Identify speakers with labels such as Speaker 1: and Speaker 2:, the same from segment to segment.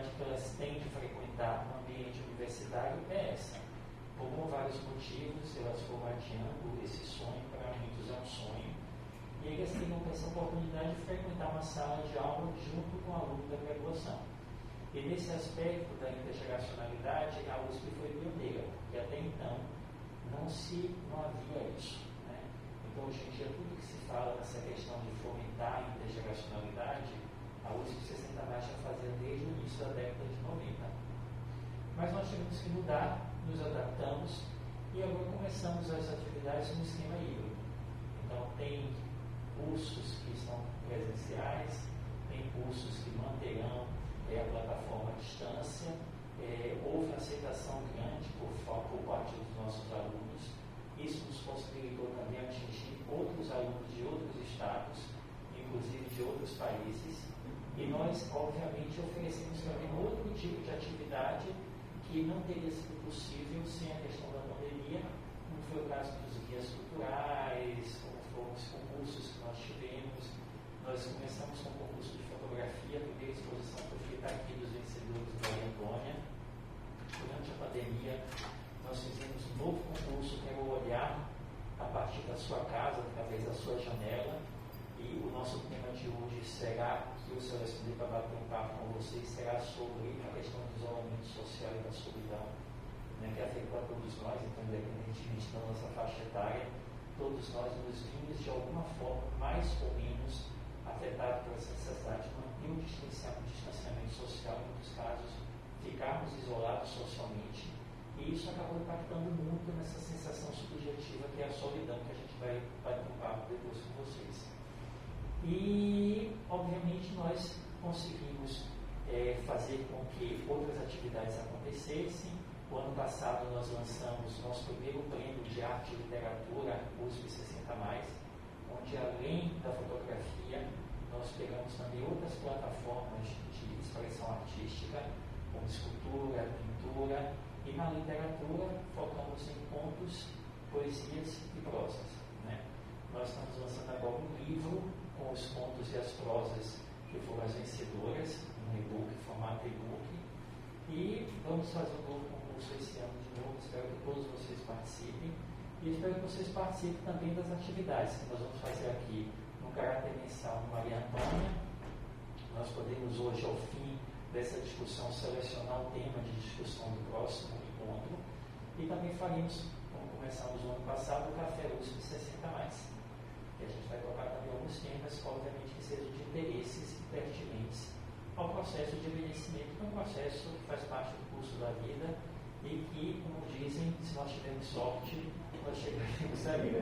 Speaker 1: dificuldade que elas têm de frequentar um ambiente universitário é essa. Por vários motivos, elas foram adiando esse sonho, para muitos é um sonho, e eles têm essa oportunidade de frequentar uma sala de aula junto com o aluno da graduação. E nesse aspecto da intergeracionalidade, a USP foi pioneira, porque até então não havia isso. Né? Então, hoje em dia, tudo que se fala nessa questão de fomentar a intergeracionalidade, a USP 60 Mais já fazia desde o início da década de 90. Mas nós tivemos que mudar, nos adaptamos e agora começamos as atividades no esquema híbrido. Então, tem cursos que são presenciais, tem cursos que manterão a plataforma à distância. Houve aceitação grande por parte dos nossos alunos. Isso nos possibilitou também atingir outros alunos de outros estados, inclusive de outros países. E nós, obviamente, oferecemos também outro tipo de atividade que não teria sido possível sem a questão da pandemia, como foi o caso dos guias culturais, como foram os concursos que nós tivemos. Nós começamos com o concurso de fotografia, a primeira exposição foi feita aqui dos vencedores da Antônia. Durante a pandemia, nós fizemos um novo concurso que era o olhar a partir da sua casa, através da sua janela. E o nosso tema de hoje será, que eu selecionei para bater um papo com vocês, será sobre a questão do isolamento social e da solidão, né, que afetou a todos nós, então, independentemente da nossa faixa etária, todos nós nos vimos de alguma forma, mais ou menos, afetados por essa necessidade de manter o distanciamento social, em muitos casos, ficarmos isolados socialmente, e isso acabou impactando muito nessa sensação subjetiva que é a solidão, que a gente vai bater um papo depois com vocês. E, obviamente, nós conseguimos fazer com que outras atividades acontecessem. O ano passado nós lançamos nosso primeiro prêmio de arte e literatura, USP 60 Mais, onde além da fotografia, nós pegamos também outras plataformas de expressão artística, como escultura, pintura, e na literatura focamos em contos, poesias e prosas. Né? Nós estamos lançando agora um livro com os contos e as prosas que foram as vencedoras, um e-book, formato e-book, e vamos fazer um novo concurso esse ano de novo. Espero que todos vocês participem, e espero que vocês participem também das atividades que nós vamos fazer aqui no caráter mensal no Maria Antônia. Nós podemos hoje, ao fim dessa discussão, selecionar o tema de discussão do próximo encontro, e também faremos, como começamos no ano passado, o Café USP 60 Mais. A gente vai tocar também alguns temas, obviamente, que sejam de interesses e pertinentes ao processo de envelhecimento, que é um processo que faz parte do curso da vida e que, como dizem, se nós tivermos sorte, nós chegaremos ali,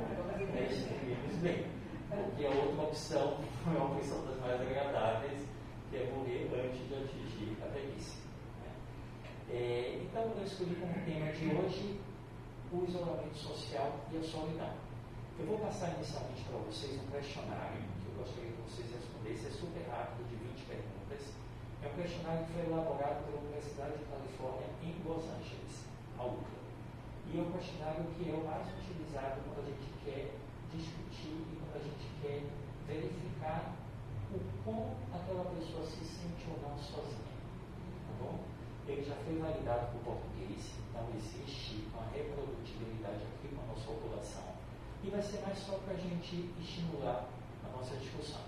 Speaker 1: chegaremos bem. Porque a outra opção é uma opção das mais agradáveis, que é morrer antes de atingir a velhice. Né? Então, eu escolhi como tema de hoje o isolamento social e a solidão. Eu vou passar inicialmente para vocês um questionário que eu gostaria que vocês respondessem, é super rápido, de 20 perguntas. É um questionário que foi elaborado pela Universidade de Califórnia em Los Angeles, a UCLA. E é um questionário que é o mais utilizado quando a gente quer discutir e quando a gente quer verificar o como aquela pessoa se sente ou não sozinha. Tá bom? Ele já foi validado por português, então existe uma reprodutibilidade aqui com a nossa população. E vai ser mais só para a gente estimular a nossa discussão.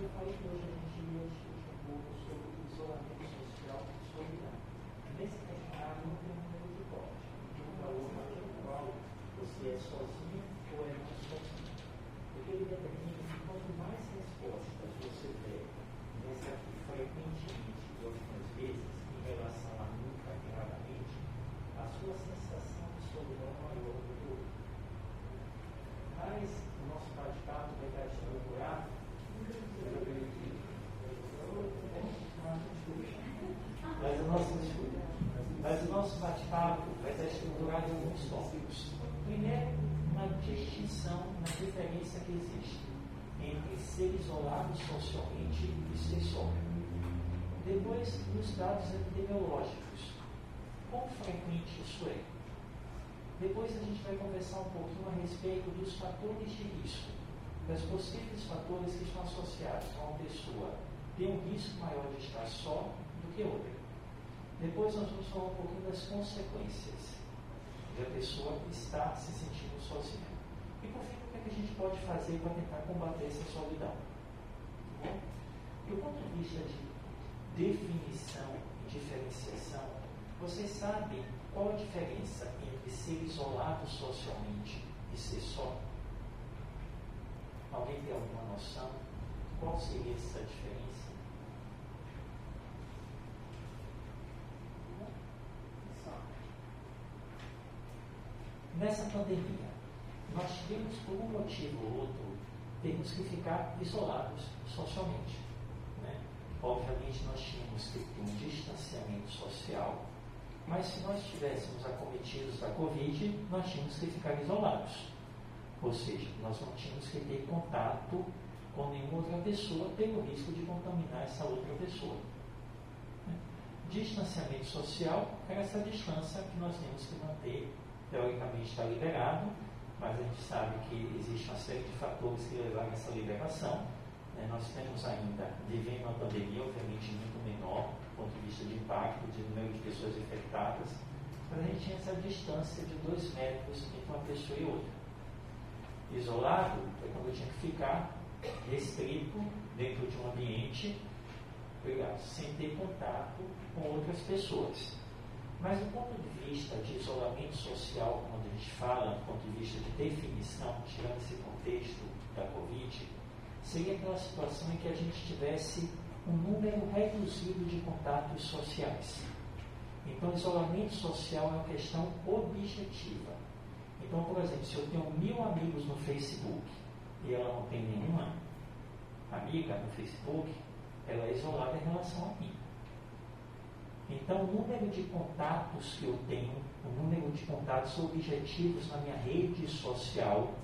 Speaker 1: eu falei que hoje a gente ia discutir um pouco sobre o isolamento social e solidão. Nesse questionário não tem um número de corte, não tem um valor qual você é sozinho ou é não sozinho. Porque ele determina que quanto mais respostas você der nessa aqui frequentemente e algumas vezes em relação a nunca e raramente, a sua sensação de solidão é maior do que o outro. Mas o nosso bate-papo vai estar estruturado. Mas o nosso bate-papo vai estar estruturado em alguns tópicos. Primeiro, uma distinção na diferença que existe entre ser isolado socialmente e ser só. Depois, os dados epidemiológicos. Quão frequente isso é? Depois a gente vai conversar um pouquinho a respeito dos fatores de risco, dos possíveis fatores que estão associados a uma pessoa ter um risco maior de estar só do que outra. Depois nós vamos falar um pouquinho das consequências de a pessoa estar se sentindo sozinha. E por fim, o que a gente pode fazer para tentar combater essa solidão? Do ponto de vista de definição e diferenciação, vocês sabem qual a diferença entre ser isolado socialmente e ser só? Alguém tem alguma noção? Qual seria essa diferença? Nessa pandemia, nós tivemos, por um motivo ou outro, temos que ficar isolados socialmente. Né? Obviamente, nós tínhamos que ter um distanciamento social, mas se nós estivéssemos acometidos da Covid, nós tínhamos que ficar isolados. Ou seja, nós não tínhamos que ter contato com nenhuma outra pessoa pelo risco de contaminar essa outra pessoa. Distanciamento social é essa distância que nós temos que manter. Teoricamente está liberado, mas a gente sabe que existe uma série de fatores que levaram a essa liberação. Nós temos ainda, vivendo uma pandemia, obviamente muito menor, do ponto de vista de impacto, de número de pessoas infectadas, mas a gente tinha essa distância de 2 metros entre uma pessoa e outra. Isolado é quando eu tinha que ficar restrito dentro de um ambiente, sem ter contato com outras pessoas. Mas do ponto de vista de isolamento social, quando a gente fala, do ponto de vista de definição, tirando esse contexto da Covid, seria aquela situação em que a gente tivesse um número reduzido de contatos sociais. Então, isolamento social é uma questão objetiva. Então, por exemplo, se eu tenho 1000 amigos no Facebook e ela não tem nenhuma amiga no Facebook, ela é isolada em relação a mim. Então, o número de contatos que eu tenho, o número de contatos objetivos na minha rede social,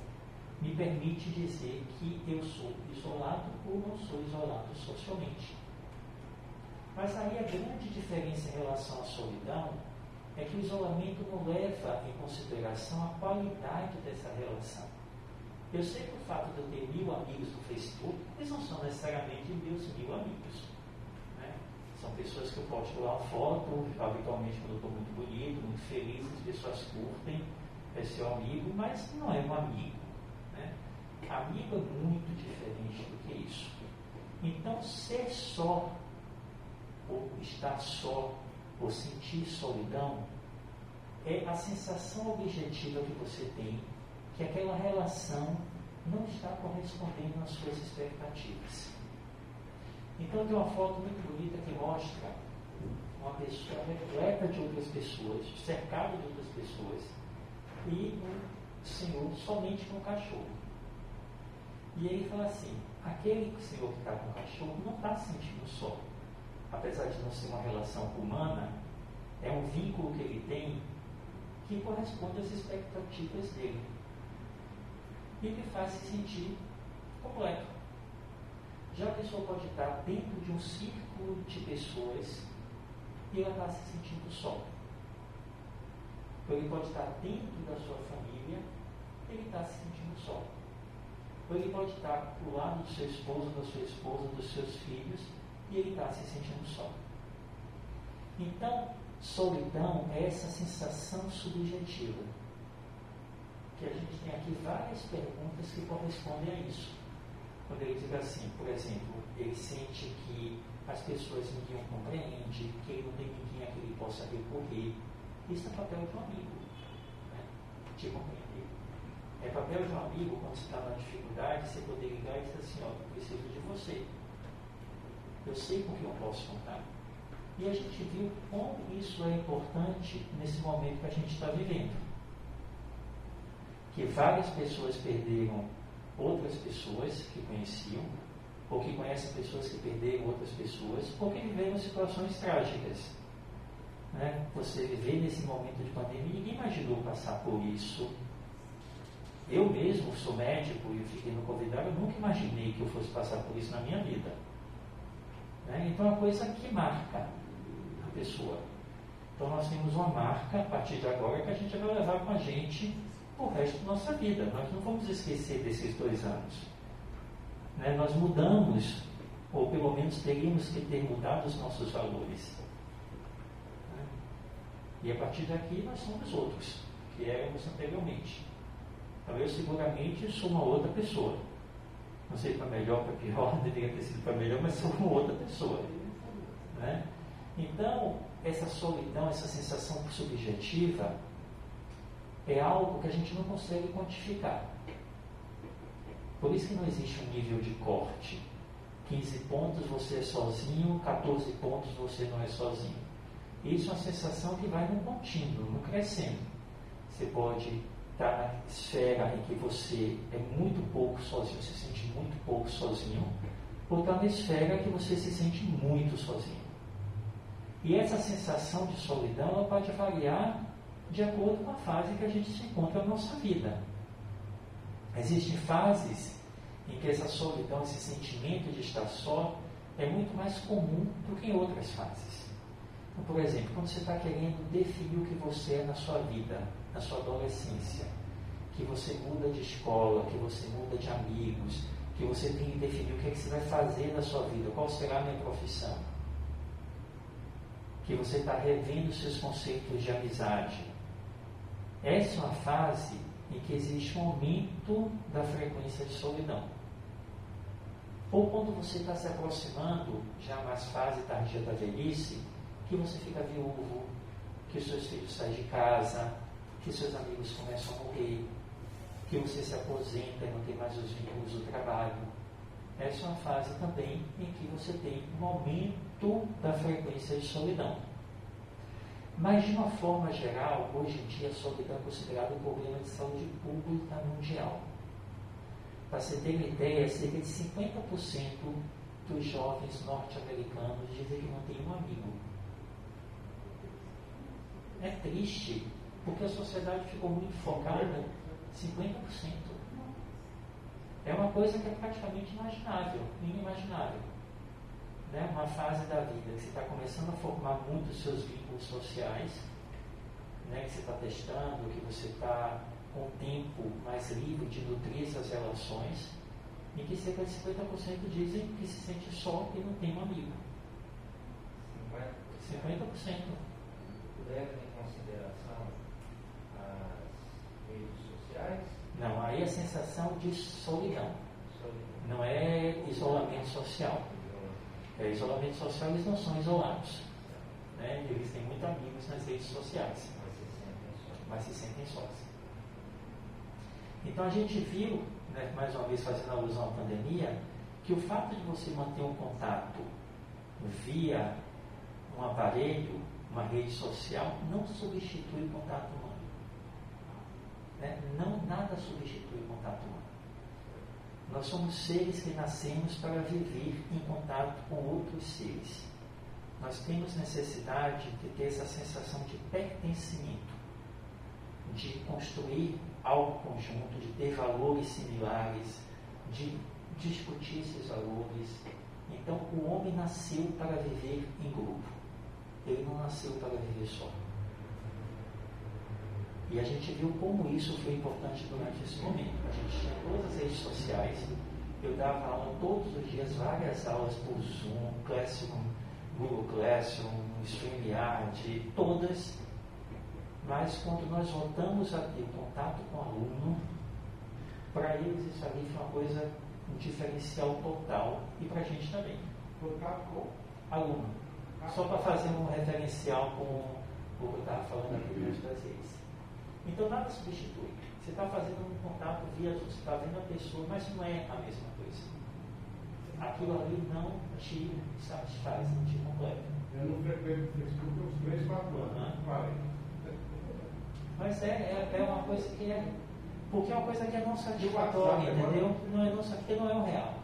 Speaker 1: me permite dizer que eu sou isolado ou não sou isolado socialmente. Mas aí a grande diferença em relação à solidão é que o isolamento não leva em consideração a qualidade dessa relação. Eu sei que o fato de eu ter 1000 amigos no Facebook, eles não são necessariamente meus 1000 amigos. São pessoas que eu posso tirar uma foto, habitualmente quando eu estou muito bonito, muito feliz, as pessoas curtem, é seu amigo, mas não é um amigo. Né? Amigo é muito diferente do que isso. Então, ser só, ou estar só, ou sentir solidão, é a sensação objetiva que você tem que aquela relação não está correspondendo às suas expectativas. Então tem uma foto muito bonita que mostra uma pessoa repleta de outras pessoas, cercada de outras pessoas, e um senhor somente com um cachorro. E ele fala assim, aquele senhor que está com o cachorro não está se sentindo só. Apesar de não ser uma relação humana, é um vínculo que ele tem que corresponde às expectativas dele. E que faz se sentir completo. Já a pessoa pode estar dentro de um círculo de pessoas e ela está se sentindo só. Ou ele pode estar dentro da sua família e ele está se sentindo só. Ou ele pode estar do lado do seu esposo, da sua esposa, dos seus filhos e ele está se sentindo só. Então, solidão é essa sensação subjetiva. Que a gente tem aqui várias perguntas que correspondem a isso. Quando ele diz assim, por exemplo, ele sente que as pessoas ninguém o compreende, que ele não tem ninguém a que ele possa recorrer. Isso é papel de um amigo, né? Te compreender. É papel de um amigo, quando você está na dificuldade, você poder ligar e dizer assim, ó, eu preciso de você. Eu sei com quem eu posso contar. E a gente viu como isso é importante nesse momento que a gente está vivendo. Que várias pessoas perderam outras pessoas que conheciam, ou que conhecem pessoas que perderam outras pessoas, ou que viveram situações trágicas. Né? Você viver nesse momento de pandemia, ninguém imaginou passar por isso. Eu mesmo sou médico e fiquei no Covid, eu nunca imaginei que eu fosse passar por isso na minha vida. Né? Então é uma coisa que marca a pessoa. Então nós temos uma marca a partir de agora que a gente vai levar com a gente o resto da nossa vida. Nós não vamos esquecer desses 2 anos. Né? Nós mudamos, ou pelo menos teríamos que ter mudado os nossos valores. Né? E a partir daqui nós somos outros, que éramos anteriormente. Então eu seguramente sou uma outra pessoa. Não sei para melhor, para pior, não deveria ter sido para melhor, mas sou uma outra pessoa. Né? Então, essa solidão, essa sensação subjetiva, é algo que a gente não consegue quantificar. Por isso que não existe um nível de corte. 15 pontos você é sozinho, 14 pontos você não é sozinho. Isso é uma sensação que vai num contínuo, num crescendo. Você pode estar na esfera em que você é muito pouco sozinho, se sente muito pouco sozinho, ou estar na esfera em que você se sente muito sozinho. E essa sensação de solidão, ela pode variar de acordo com a fase que a gente se encontra na nossa vida. Existem fases em que essa solidão, esse sentimento de estar só, é muito mais comum do que em outras fases. Então, por exemplo, quando você está querendo definir o que você é na sua vida, na sua adolescência, que você muda de escola, que você muda de amigos, que você tem que definir o que é que você vai fazer na sua vida, qual será a minha profissão, que você está revendo seus conceitos de amizade. Essa é uma fase em que existe um aumento da frequência de solidão. Ou quando você está se aproximando, já mais fase tardia da velhice, que você fica viúvo, que os seus filhos saem de casa, que seus amigos começam a morrer, que você se aposenta e não tem mais os vínculos do trabalho. Essa é uma fase também em que você tem um aumento da frequência de solidão. Mas, de uma forma geral, hoje em dia a solidão é considerada um problema de saúde pública mundial. Para você ter uma ideia, cerca de 50% dos jovens norte-americanos dizem que não tem um amigo. É triste, porque a sociedade ficou muito focada, 50%. É uma coisa que é praticamente imaginável, inimaginável. Né? Uma fase da vida que você está começando a formar muito os seus vínculos sociais, né? Que você está testando, que você está com o tempo mais livre de nutrir essas relações, em que cerca de 50% dizem que se sente só e não tem um amigo. 50%.
Speaker 2: Leva em consideração as redes sociais?
Speaker 1: Não, aí é a sensação de solidão. Não é isolamento social. Isolamento social, eles não são isolados. Né? Eles têm muitos amigos nas redes sociais. Mas se sentem sós. Então a gente viu, né, mais uma vez fazendo alusão à pandemia, que o fato de você manter um contato via um aparelho, uma rede social, não substitui o contato humano. Né? Não, nada substitui o contato humano. Nós somos seres que nascemos para viver em contato com outros seres. Nós temos necessidade de ter essa sensação de pertencimento, de construir algo conjunto, de ter valores similares, de discutir esses valores. Então, o homem nasceu para viver em grupo. Ele não nasceu para viver só. E a gente viu como isso foi importante durante esse momento. A gente tinha todas as redes sociais. Eu dava aula todos os dias, várias aulas por Zoom, Classroom, Google Classroom, StreamYard, todas. Mas quando nós voltamos a ter contato com o aluno, para eles isso ali foi uma coisa um diferencial total e para a gente também. Aluno. Só para fazer um referencial com o que eu estava falando aqui das vezes. Então nada substitui. Você está fazendo um contato via azul, você está vendo a pessoa, mas não é a mesma coisa. Aquilo ali não te satisfaz, não te completa.
Speaker 3: Eu não frequento o Facebook uns 3, 4 anos. Parei.
Speaker 1: Mas é uma coisa que é. Porque é uma coisa que é não satisfatória, entendeu? Não é porque não é o real.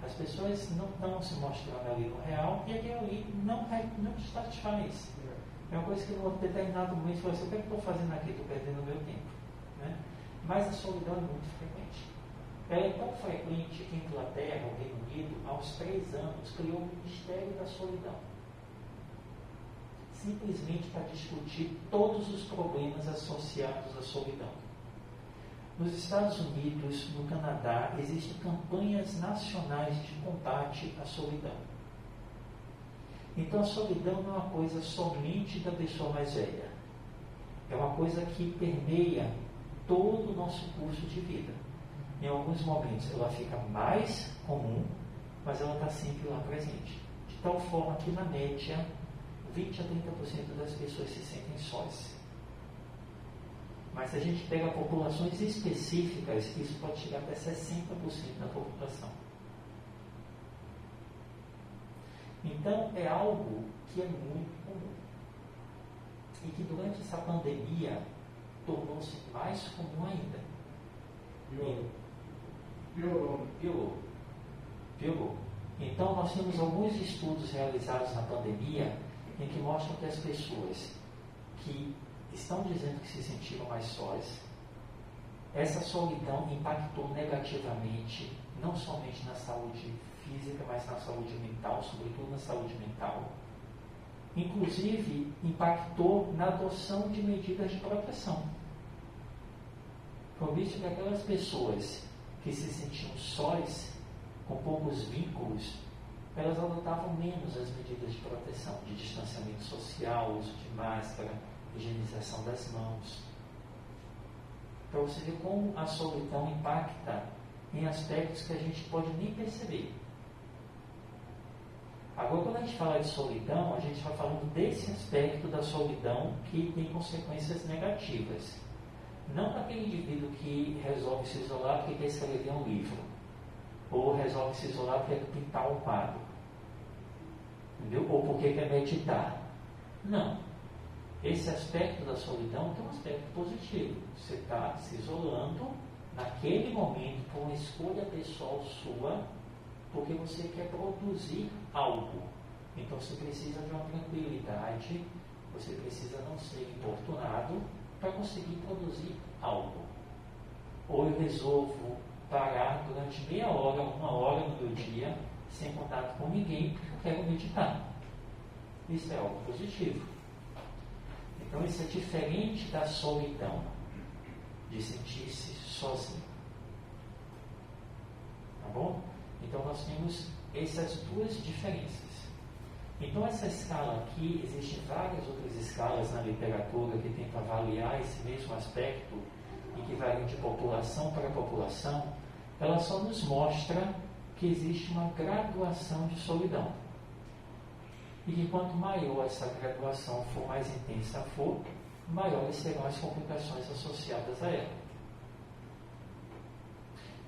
Speaker 1: As pessoas não estão se mostrando ali no real e aquilo ali não te satisfaz. É uma coisa que em um determinado momento você fala assim, o que é que eu estou fazendo aqui? Estou perdendo meu tempo. Né? Mas a solidão é muito frequente. Ela é tão frequente que a Inglaterra, o Reino Unido, aos 3 anos, criou o Ministério da Solidão. Simplesmente para discutir todos os problemas associados à solidão. Nos Estados Unidos, no Canadá, existem campanhas nacionais de combate à solidão. Então a solidão não é uma coisa somente da pessoa mais velha. É uma coisa que permeia todo o nosso curso de vida. Em alguns momentos ela fica mais comum, mas ela está sempre lá presente. De tal forma que, na média, 20 a 30% das pessoas se sentem sós. Mas se a gente pega populações específicas, isso pode chegar até 60% da população. Então, é algo que é muito comum. E que durante essa pandemia tornou-se mais comum ainda. Piorou. Então, nós temos alguns estudos realizados na pandemia em que mostram que as pessoas que estão dizendo que se sentiram mais sós, essa solidão impactou negativamente, não somente na saúde física, mas na saúde mental, sobretudo na saúde mental. Inclusive, impactou na adoção de medidas de proteção. Foi visto que aquelas pessoas que se sentiam sós, com poucos vínculos, elas adotavam menos as medidas de proteção, de distanciamento social, uso de máscara, higienização das mãos. Para você ver como a solidão impacta em aspectos que a gente pode nem perceber. Agora, quando a gente fala de solidão, a gente está falando desse aspecto da solidão que tem consequências negativas. Não para aquele indivíduo que resolve se isolar porque quer escrever um livro, ou resolve se isolar porque quer pintar um quadro, entendeu? Ou porque quer meditar. Não. Esse aspecto da solidão tem um aspecto positivo. Você está se isolando naquele momento por uma escolha pessoal sua, porque você quer produzir algo. Então você precisa de uma tranquilidade, você precisa não ser importunado para conseguir produzir algo. Ou eu resolvo parar durante meia hora, 1 hora no meu dia, sem contato com ninguém, porque eu quero meditar. Isso é algo positivo. Então isso é diferente da solidão, de sentir-se sozinho. Tá bom? Então nós temos essas duas diferenças. Então essa escala aqui, existem várias outras escalas na literatura que tentam avaliar esse mesmo aspecto e que variam de população para população. Ela só nos mostra que existe uma graduação de solidão. E que quanto maior essa graduação for, mais intensa for, maiores serão as complicações associadas a ela.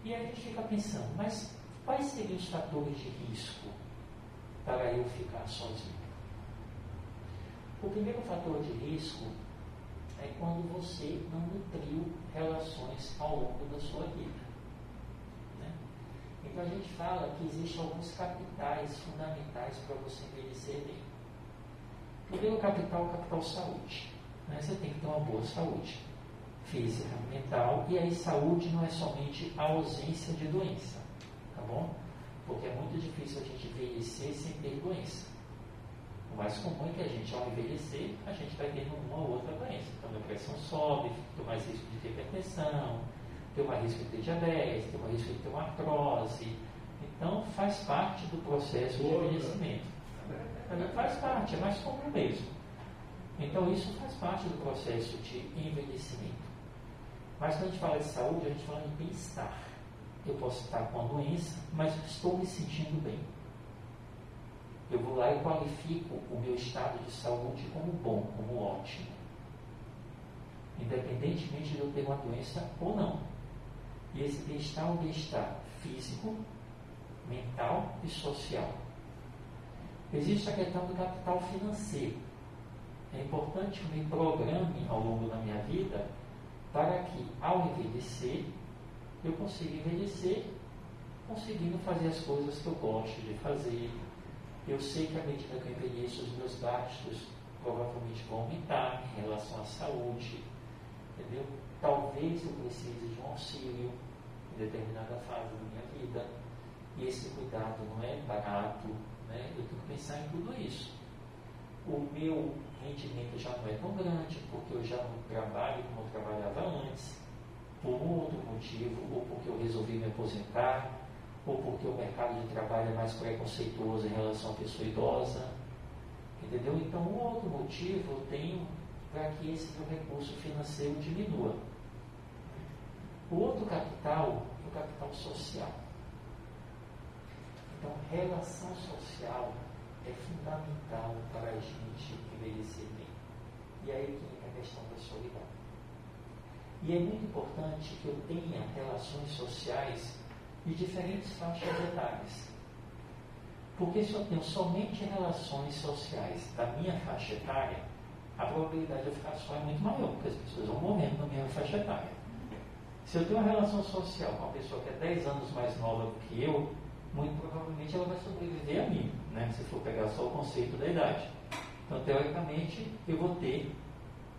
Speaker 1: E aí a gente fica pensando, mas quais seriam os fatores de risco para eu ficar sozinho? O primeiro fator de risco é quando você não nutriu relações ao longo da sua vida. Né? Então a gente fala que existem alguns capitais fundamentais para você envelhecer bem. O primeiro capital é o capital saúde. Né? Você tem que ter uma boa saúde física, mental, e aí saúde não é somente a ausência de doença, tá bom? Porque é muito difícil a gente envelhecer sem ter doença. O mais comum é que a gente, ao envelhecer, a gente vai tendo uma ou outra doença. Então a pressão sobe, tem mais risco de ter hipertensão, tem mais risco de ter diabetes, tem mais risco de ter uma artrose. Então faz parte do processo de envelhecimento. Faz parte, é mais comum mesmo. Então isso faz parte do processo de envelhecimento. Mas quando a gente fala de saúde, a gente fala de bem-estar. eu posso estar com a doença, mas estou me sentindo bem. Eu vou lá e qualifico o meu estado de saúde como bom, como ótimo. Independentemente de eu ter uma doença ou não. E esse bem-estar é um bem-estar físico, mental e social. Existe a questão do capital financeiro. É importante que eu me programe ao longo da minha vida para que, ao envelhecer, eu consiga envelhecer conseguindo fazer as coisas que eu gosto de fazer. Eu sei que à medida que eu envelheço, os meus gastos provavelmente vão aumentar em relação à saúde, entendeu? Talvez eu precise de um auxílio em determinada fase da minha vida, e esse cuidado não é barato, né? Eu tenho que pensar em tudo isso. O meu rendimento já não é tão grande, porque eu já não trabalho como eu trabalhava antes, por um outro motivo, ou porque eu resolvi me aposentar, ou porque o mercado de trabalho é mais preconceituoso em relação à pessoa idosa, entendeu? Então, um outro motivo eu tenho para que esse meu recurso financeiro diminua. O outro capital é o capital social. Então, relação social é fundamental para a gente envelhecer bem. E aí que entra a questão da solidão. E é muito importante que eu tenha relações sociais de diferentes faixas etárias. Porque se eu tenho somente relações sociais da minha faixa etária, a probabilidade de eu ficar só é muito maior, porque as pessoas vão morrendo na minha faixa etária. Se eu tenho uma relação social com uma pessoa que é 10 anos mais nova do que eu, muito provavelmente ela vai sobreviver a mim, né? Se for pegar só o conceito da idade. Então, teoricamente, eu vou ter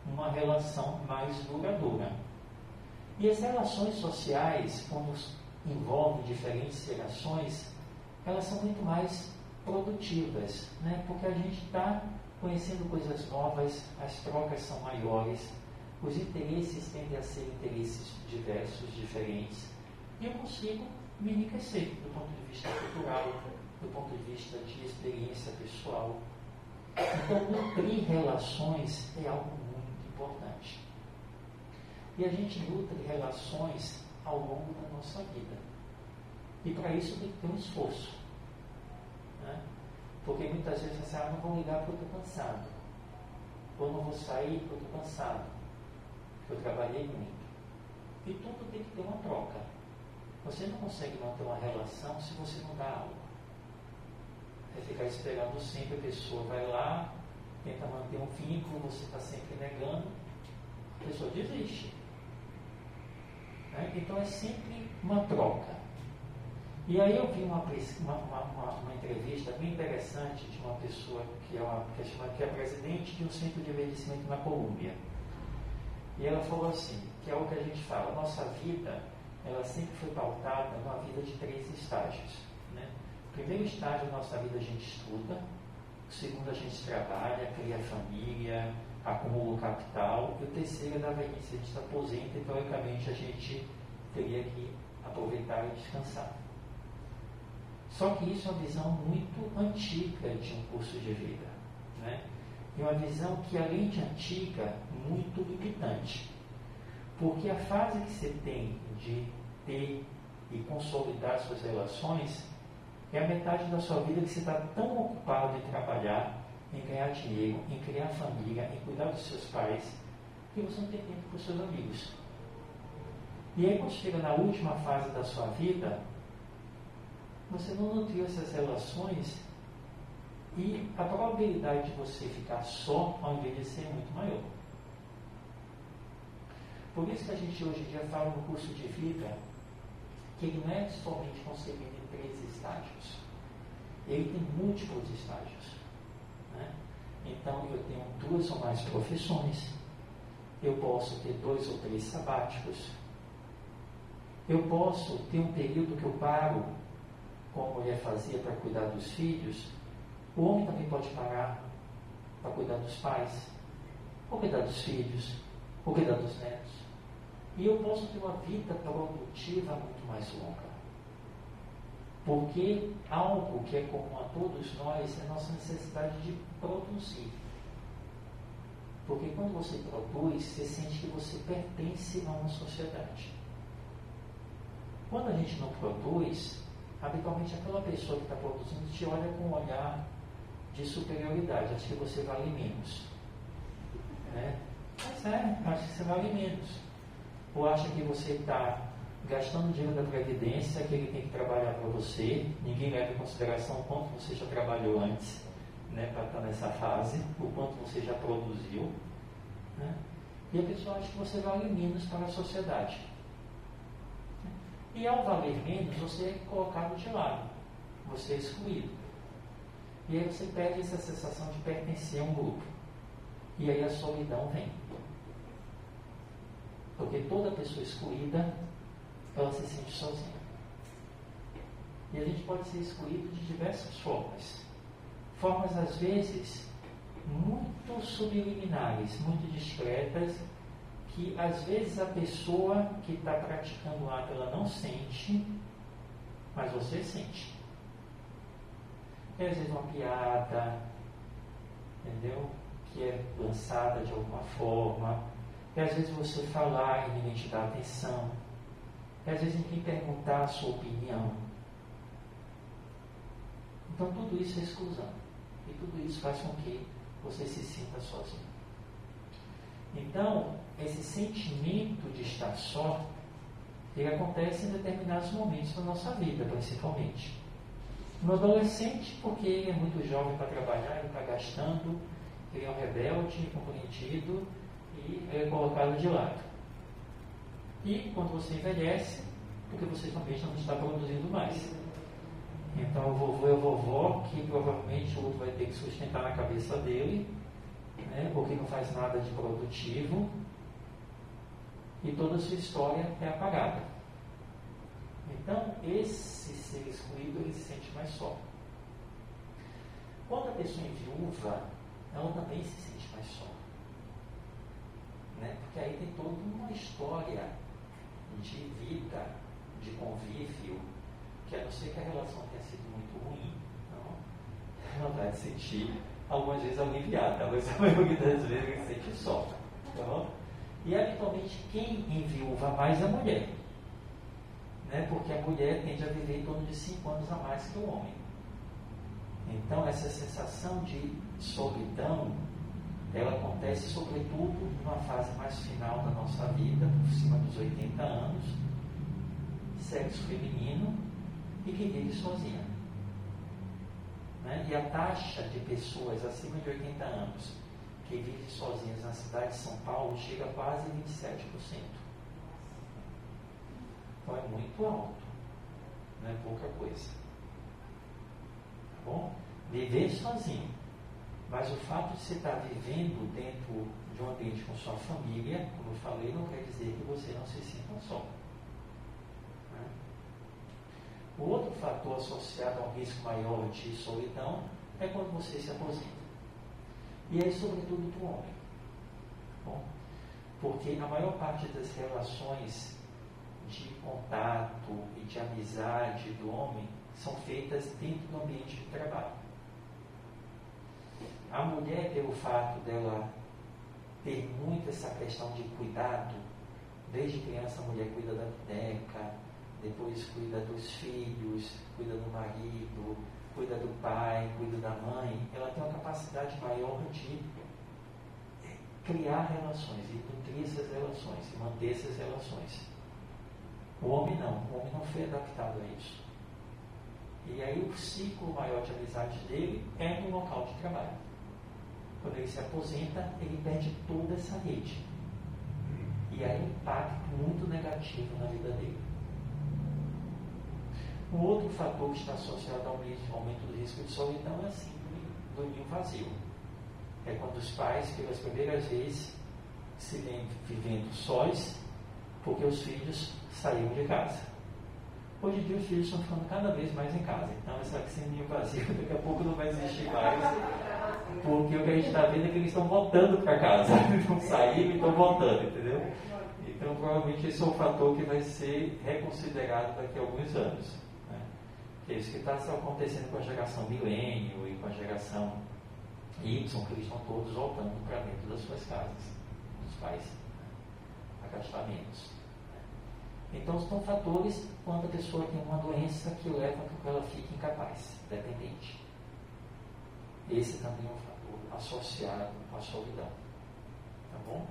Speaker 1: uma relação mais duradoura. E as relações sociais, quando envolvem diferentes gerações, elas são muito mais produtivas, né? Porque a gente está conhecendo coisas novas, as trocas são maiores, os interesses tendem a ser interesses diversos, diferentes, e eu consigo me enriquecer do ponto de vista cultural, do ponto de vista de experiência pessoal. Então, nutrir relações é algo muito importante. E a gente nutre relações ao longo da nossa vida. E para isso tem que ter um esforço. Né? Porque muitas vezes você não vou ligar porque eu estou cansado. Ou não vou sair porque eu estou cansado. Porque eu trabalhei muito. E tudo tem que ter uma troca. Você não consegue manter uma relação se você não dá algo. É ficar esperando sempre, a pessoa vai lá, tenta manter um vínculo, você está sempre negando, a pessoa desiste. Né? Então é sempre uma troca. E aí eu vi uma entrevista bem interessante de uma pessoa que é presidente de um centro de envelhecimento na Colômbia. E ela falou assim, que é o que a gente fala, a nossa vida, ela sempre foi pautada numa vida de 3 estágios. Né? O primeiro estágio da nossa vida a gente estuda, o segundo a gente trabalha, cria família, acumula o capital, e o terceiro é da velhice, a gente se aposenta e teoricamente a gente teria que aproveitar e descansar. Só que isso é uma visão muito antiga de um curso de vida. Né? E uma visão que, além de antiga, muito limitante. Porque a fase que você tem de ter e consolidar suas relações é a metade da sua vida que você está tão ocupado em trabalhar, em ganhar dinheiro, em criar família, em cuidar dos seus pais, que você não tem tempo para os seus amigos. E aí, quando chega na última fase da sua vida, você não nutriu essas relações e a probabilidade de você ficar só ao envelhecer é muito maior. Por isso que a gente hoje em dia fala no curso de vida que ele não é somente concebido em 3 estágios. Ele tem múltiplos estágios. Né? Então, eu tenho 2 ou mais profissões, eu posso ter 2 ou 3 sabáticos, eu posso ter um período que eu paro, como a mulher fazia para cuidar dos filhos. O homem também pode parar para cuidar dos pais, ou cuidar dos filhos, ou cuidar dos netos. E eu posso ter uma vida produtiva muito mais longa. Porque algo que é comum a todos nós é a nossa necessidade de produzir. Porque quando você produz, você sente que você pertence a uma sociedade. Quando a gente não produz, habitualmente aquela pessoa que está produzindo te olha com um olhar de superioridade, acha que você vale menos. Né? Mas acha que você vale menos. Ou acha que você está gastando dinheiro da Previdência, que ele tem que trabalhar para você, ninguém leva em consideração o quanto você já trabalhou antes, né, para estar nessa fase, o quanto você já produziu. Né? E a pessoa acha que você vale menos para a sociedade. E ao valer menos, você é colocado de lado, você é excluído. E aí você perde essa sensação de pertencer a um grupo. E aí a solidão vem. Porque toda pessoa excluída, ela se sente sozinha. E a gente pode ser excluído de diversas formas. Formas, às vezes, muito subliminares, muito discretas, que às vezes a pessoa que está praticando o ato, ela não sente, mas você sente. E às vezes uma piada, entendeu? Que é lançada de alguma forma. E às vezes você falar e ninguém te dá atenção. E às vezes ninguém perguntar a sua opinião. Então tudo isso é exclusão. E tudo isso faz com que você se sinta sozinho. Então, esse sentimento de estar só, ele acontece em determinados momentos da nossa vida, principalmente. No adolescente, porque ele é muito jovem para trabalhar, ele está gastando, ele é um rebelde, incompreendido, e ele é colocado de lado. E quando você envelhece, porque você também já não está produzindo mais. Então o vovô e a vovó, que provavelmente o outro vai ter que sustentar na cabeça dele, né, porque não faz nada de produtivo, e toda a sua história é apagada. Então, esse ser excluído, ele se sente mais só. Quando a pessoa é viúva, ela também se sente mais só. Né? Porque aí tem toda uma história de vida, de convívio, que a não ser que a relação tenha sido muito ruim, não, ela vai se sentir algumas vezes aliviada, mas a maioria das vezes ele se sente só. Tá? E habitualmente quem enviúva mais é a mulher. Né? Porque a mulher tende a viver em torno de 5 anos a mais que o homem. Então essa sensação de solidão, ela acontece sobretudo numa fase mais final da nossa vida, por cima dos 80 anos, sexo feminino e que vive sozinha. Né? E a taxa de pessoas acima de 80 anos que vivem sozinhas na cidade de São Paulo chega a quase 27%. Então é muito alto, não é pouca coisa. Tá bom? Viver sozinho. Mas o fato de você estar vivendo dentro de um ambiente com sua família, como eu falei, não quer dizer que você não se sinta só. Né? O outro fator associado a um risco maior de solidão é quando você se aposenta. E aí, sobretudo, do homem. Bom, porque a maior parte das relações de contato e de amizade do homem são feitas dentro do ambiente de trabalho. A mulher, pelo fato dela ter muito essa questão de cuidado, desde criança a mulher cuida da boneca, depois cuida dos filhos, cuida do marido, cuida do pai, cuida da mãe, ela tem uma capacidade maior de criar relações e nutrir essas relações, e manter essas relações. O homem não foi adaptado a isso. E aí o ciclo maior de amizade dele é no local de trabalho. Quando ele se aposenta, ele perde toda essa rede. E aí um impacto muito negativo na vida dele. Um outro fator que está associado ao aumento do risco de solidão é a síndrome do ninho vazio. É quando os pais, pelas primeiras vezes, se veem vivendo sós, porque os filhos saíram de casa. Hoje em dia os filhos estão ficando cada vez mais em casa. Então essa ninho vazio daqui a pouco não vai existir mais. Porque o que a gente está vendo é que eles estão voltando para casa. Estão saindo e estão voltando, entendeu? Então provavelmente esse é um fator que vai ser reconsiderado daqui a alguns anos. Né? Que é isso que está acontecendo com a geração milênio e com a geração Y, que eles estão todos voltando para dentro das suas casas. Os pais, a gastar menos. Então, são fatores quando a pessoa tem uma doença que leva a que ela fique incapaz, dependente. Esse também é um fator associado à solidão. Tá bom?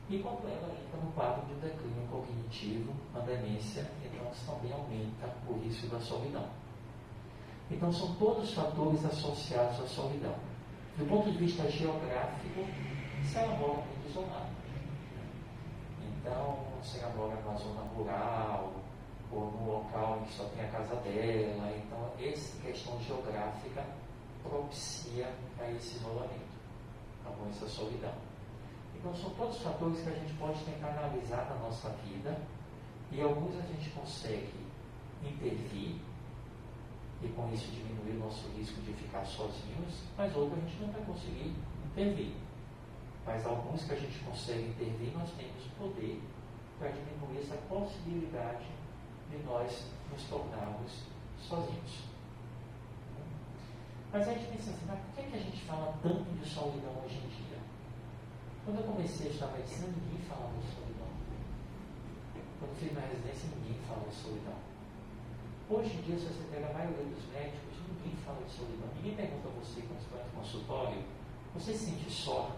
Speaker 1: E quando ela entra no quadro de declínio cognitivo, a demência, então isso também aumenta o risco da solidão. Então, são todos fatores associados à solidão. Do ponto de vista geográfico, se ela mora muito isolada. Então, se ela mora numa zona rural, ou num local em que só tem a casa dela, então, essa questão geográfica propicia a esse isolamento, tá bom? Essa solidão. Então, são todos fatores que a gente pode tentar analisar na nossa vida, e alguns a gente consegue intervir, e com isso diminuir o nosso risco de ficar sozinhos, mas outros a gente não vai conseguir intervir. Mas alguns que a gente consegue intervir, nós temos poder para diminuir essa possibilidade de nós nos tornarmos sozinhos. Mas a gente pensa assim, mas por que a gente fala tanto de solidão hoje em dia? Quando eu comecei a estudar medicina, ninguém falava de solidão. Quando eu fiz minha residência, ninguém falava de solidão. Hoje em dia, se você pega a maioria dos médicos, ninguém fala de solidão. Ninguém pergunta a você, quando você vai no consultório, você se sente só?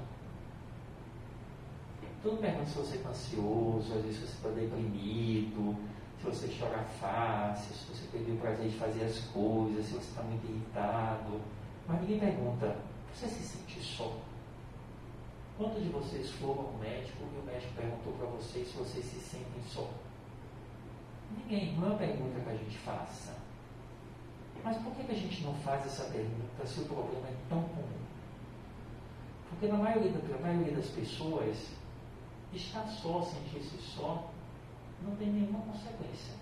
Speaker 1: Todo mundo pergunta se você está ansioso, às vezes se você está deprimido, se você chora fácil, se você perdeu o prazer de fazer as coisas, se você está muito irritado. Mas ninguém pergunta, você se sente só? Quantos de vocês foram ao médico e o médico perguntou para vocês se vocês se sentem só? Ninguém, não é uma pergunta que a gente faça. Mas por que a gente não faz essa pergunta se o problema é tão comum? Porque na maioria das pessoas, estar só, sentir-se só, não tem nenhuma consequência.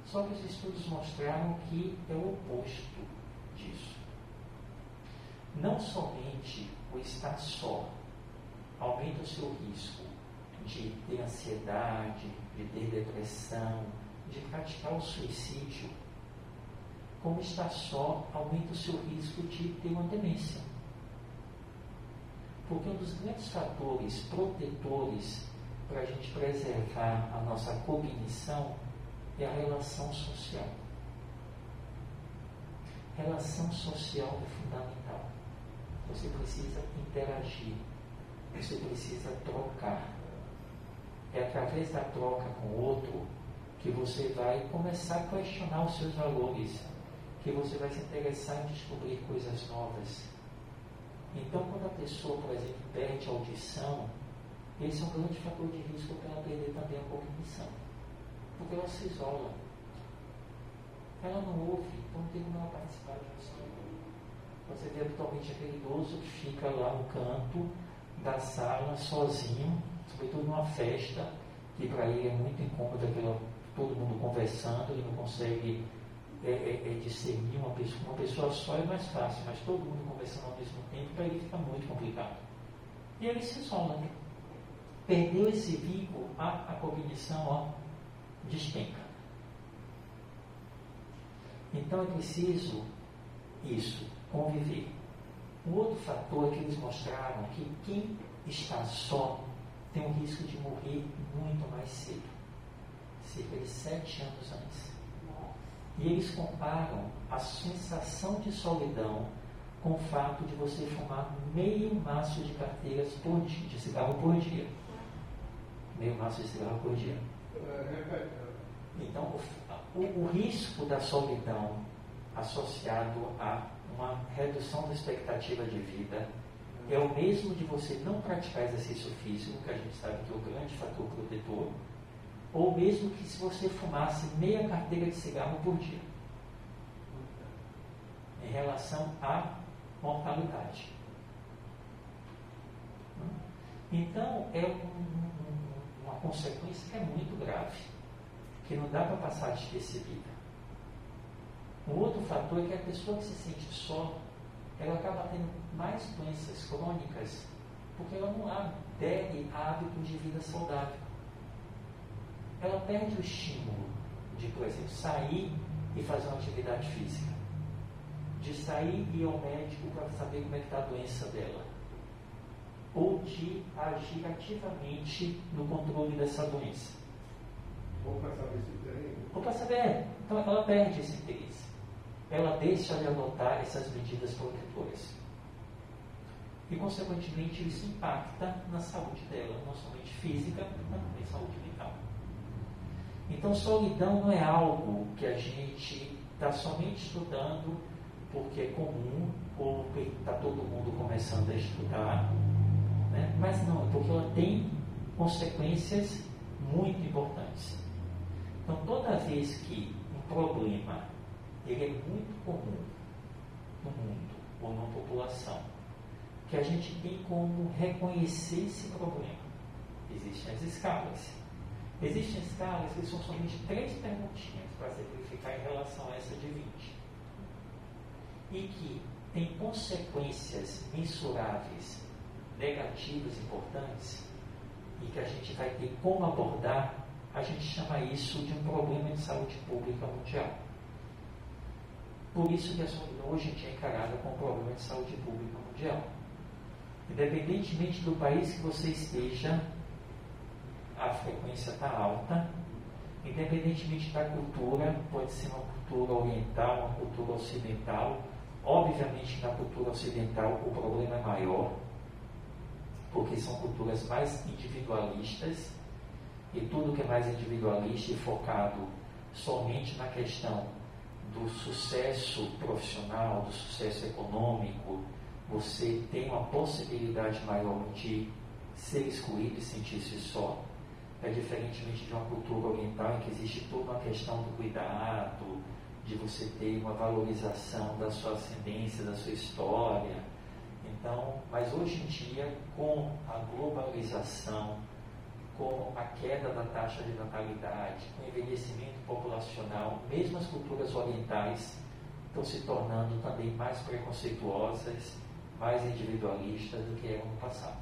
Speaker 1: Só que os estudos mostraram que é o oposto disso. Não somente o estar só aumenta o seu risco de ter ansiedade, de ter depressão, de praticar o suicídio, como estar só aumenta o seu risco de ter uma demência. Porque um dos grandes fatores protetores para a gente preservar a nossa cognição é a relação social. Relação social é fundamental. Você precisa interagir, você precisa trocar. É através da troca com o outro que você vai começar a questionar os seus valores, que você vai se interessar em descobrir coisas novas. Então, quando a pessoa, por exemplo, perde a audição, esse é um grande fator de risco para ela perder também a cognição, porque ela se isola. Ela não ouve, então não tem como ela participar de um estudo. Você vê habitualmente aquele idoso que fica lá no canto da sala, sozinho, sobretudo numa festa, que para ele é muito incômodo, todo mundo conversando, ele não consegue discernir uma pessoa só é mais fácil, mas todo mundo conversando ao mesmo tempo, para ele fica muito complicado. E ele se isola. Perdeu esse vínculo, a cognição despenca. Então é preciso isso, conviver. Um outro fator é que eles mostraram que quem está só tem um risco de morrer muito mais cedo, cerca de 7 anos antes. E eles comparam a sensação de solidão com o fato de você fumar meio maço de carteiras por dia, de cigarro por dia. Meio maço de cigarro por dia. Então, o risco da solidão associado a uma redução da expectativa de vida é o mesmo de você não praticar exercício físico, que a gente sabe que é o grande fator protetor, ou mesmo que se você fumasse meia carteira de cigarro por dia, em relação à mortalidade. Então, é uma consequência que é muito grave, que não dá para passar despercebida. Um outro fator é que a pessoa que se sente só, ela acaba tendo mais doenças crônicas, porque ela não adere a hábitos de vida saudável. Ela perde o estímulo de, por exemplo, sair e fazer uma atividade física, de sair e ir ao médico para saber como é que está a doença dela, ou de agir ativamente no controle dessa doença.
Speaker 3: Ou para saber se tem.
Speaker 1: Ou para saber. Então ela perde esse interesse. Ela deixa de adotar essas medidas protetoras. E, consequentemente, isso impacta na saúde dela, não somente física, mas também saúde mental. Então, solidão não é algo que a gente está somente estudando porque é comum ou porque está todo mundo começando a estudar, né? Mas não, é porque ela tem consequências muito importantes. Então, toda vez que um problema ele é muito comum no mundo ou na população, que a gente tem como reconhecer esse problema. Existem as escalas. Existem escalas que são somente 3 perguntinhas para se verificar em relação a essa de 20. E que tem consequências mensuráveis, negativas, importantes, e que a gente vai ter como abordar, a gente chama isso de um problema de saúde pública mundial. Por isso que a solidão hoje em dia é encarada como um problema de saúde pública mundial. Independentemente do país que você esteja, a frequência está alta. Independentemente da cultura, pode ser uma cultura oriental, uma cultura ocidental. Obviamente, na cultura ocidental, o problema é maior, porque são culturas mais individualistas, e tudo que é mais individualista e focado somente na questão do sucesso profissional, do sucesso econômico, você tem uma possibilidade maior de ser excluído e sentir-se só. É diferentemente de uma cultura oriental em que existe toda uma questão do cuidado, de você ter uma valorização da sua ascendência, da sua história. Então, mas hoje em dia, com a globalização, com a queda da taxa de natalidade, com o envelhecimento populacional, mesmo as culturas orientais estão se tornando também mais preconceituosas, mais individualistas do que eram no passado.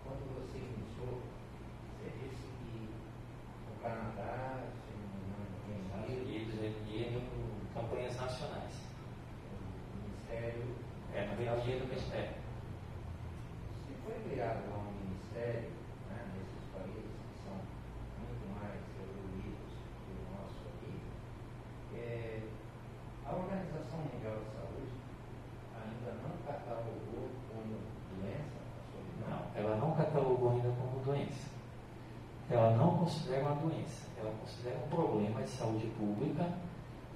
Speaker 2: Quando você iniciou, você disse que o Canadá,
Speaker 1: Estados Unidos, campanhas nacionais.
Speaker 2: o Ministério.
Speaker 1: No Reino Unido, do Ministério.
Speaker 2: Se foi criado lá um ministério, né, nesses países que são muito mais evoluídos que o nosso aqui, a Organização Mundial de Saúde ainda não catalogou como doença a solidão?
Speaker 1: Não, ela não catalogou ainda como doença. Ela não considera uma doença. Ela considera um problema de saúde pública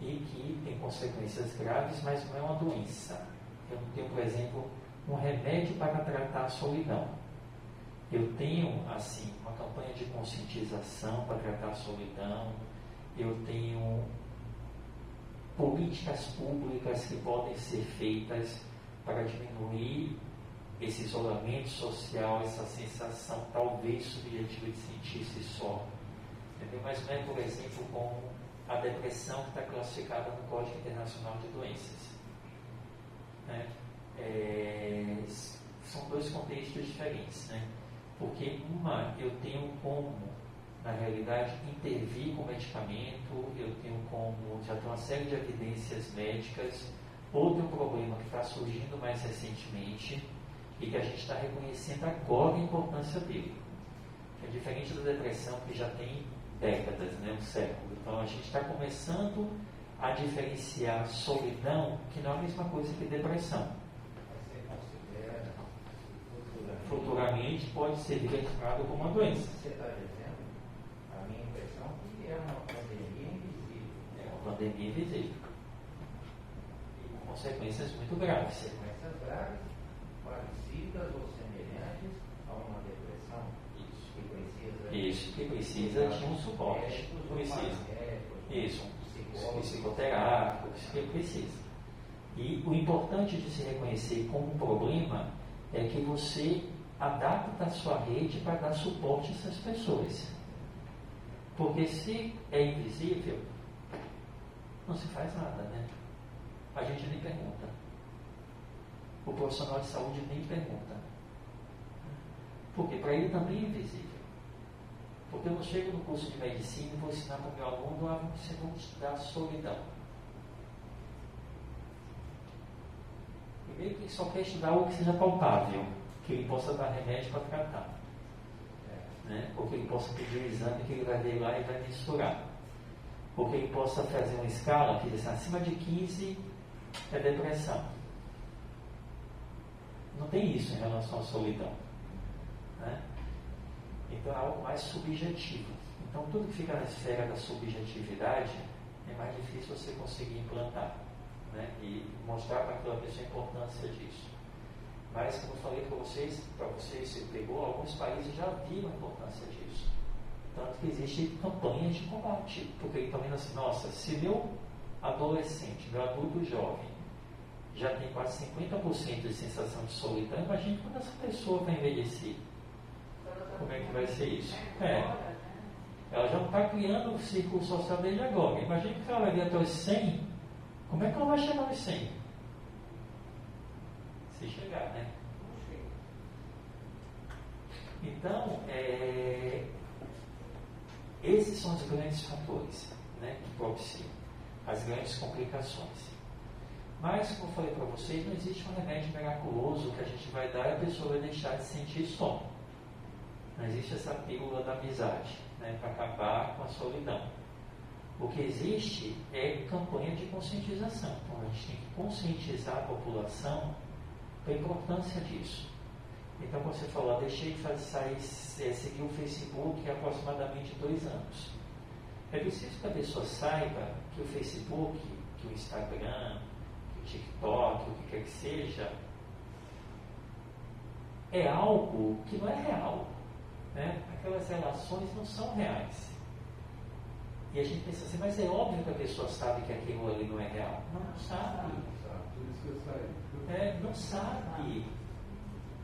Speaker 1: e que tem consequências graves, mas não é uma doença. Eu não tenho, por exemplo, um remédio para tratar a solidão. Eu tenho, assim, uma campanha de conscientização para tratar a solidão. Eu tenho políticas públicas que podem ser feitas para diminuir esse isolamento social, essa sensação talvez subjetiva de sentir-se só. Entendeu? Mas não é, por exemplo, como a depressão que está classificada no Código Internacional de Doenças. Né? São 2 contextos diferentes, né? Porque uma, eu tenho como, na realidade, intervir com medicamento, eu tenho como, já tenho uma série de evidências médicas. Outro problema que está surgindo mais recentemente e que a gente está reconhecendo agora a importância dele, que é diferente da depressão, que já tem décadas, né, um século. Então a gente está começando a diferenciar solidão, que não é a mesma coisa que depressão.
Speaker 2: Você considera
Speaker 1: Futuramente pode ser identificado como uma doença.
Speaker 2: Você está dizendo, a minha impressão, que é uma pandemia invisível.
Speaker 1: É uma pandemia invisível. E com consequências muito graves.
Speaker 2: Consequências graves, parecidas ou semelhantes a uma depressão.
Speaker 1: Isso, que precisa de um suporte. Precisa. Isso, um psicoterápico, que precisa. E o importante de se reconhecer como um problema é que você adapta a sua rede para dar suporte a essas pessoas. Porque se é invisível, não se faz nada, né? A gente nem pergunta. O profissional de saúde nem pergunta. Porque para ele também é invisível. Porque eu não chego no curso de medicina e vou ensinar para o meu aluno você não estudar solidão. Primeiro que ele só quer estudar algo que seja palpável, que ele possa dar remédio para tratar. né? Ou que ele possa pedir um exame que ele vai ver lá e vai misturar. Ou que ele possa fazer uma escala que diz assim, acima de 15 é depressão. Não tem isso em relação à solidão, né? Então é algo mais subjetivo. Então tudo que fica na esfera da subjetividade é mais difícil você conseguir implantar, né? E mostrar para aquela pessoa a importância disso. Mas, como eu falei para vocês, se pegou, alguns países já viram a importância disso. Tanto que existem campanhas de combate. Porque ele está vendo assim, nossa, se meu adolescente, meu adulto jovem, já tem quase 50% de sensação de solidão, imagine quando essa pessoa vai envelhecer. Como é que vai ser isso? Ela já não está criando o círculo social dele agora. Imagina que ela vai vir até os 100. Como é que ela vai chegar aos 100? Se chegar, né? Então, esses são os grandes fatores, né, que propiciam as grandes complicações. Mas, como eu falei para vocês, não existe um remédio miraculoso que a gente vai dar e a pessoa vai deixar de sentir sono. Não existe essa pílula da amizade, né, para acabar com a solidão. O que existe é campanha de conscientização. Então, a gente tem que conscientizar a população da importância disso. Então, quando você falou, deixei de seguir o Facebook há aproximadamente 2 anos. É preciso que a pessoa saiba que o Facebook, que o Instagram, que o TikTok, o que quer que seja, é algo que não é real, né? Aquelas relações não são reais. E a gente pensa assim, mas é óbvio que a pessoa sabe que aquilo ali não é real. Não sabe. Não sabe.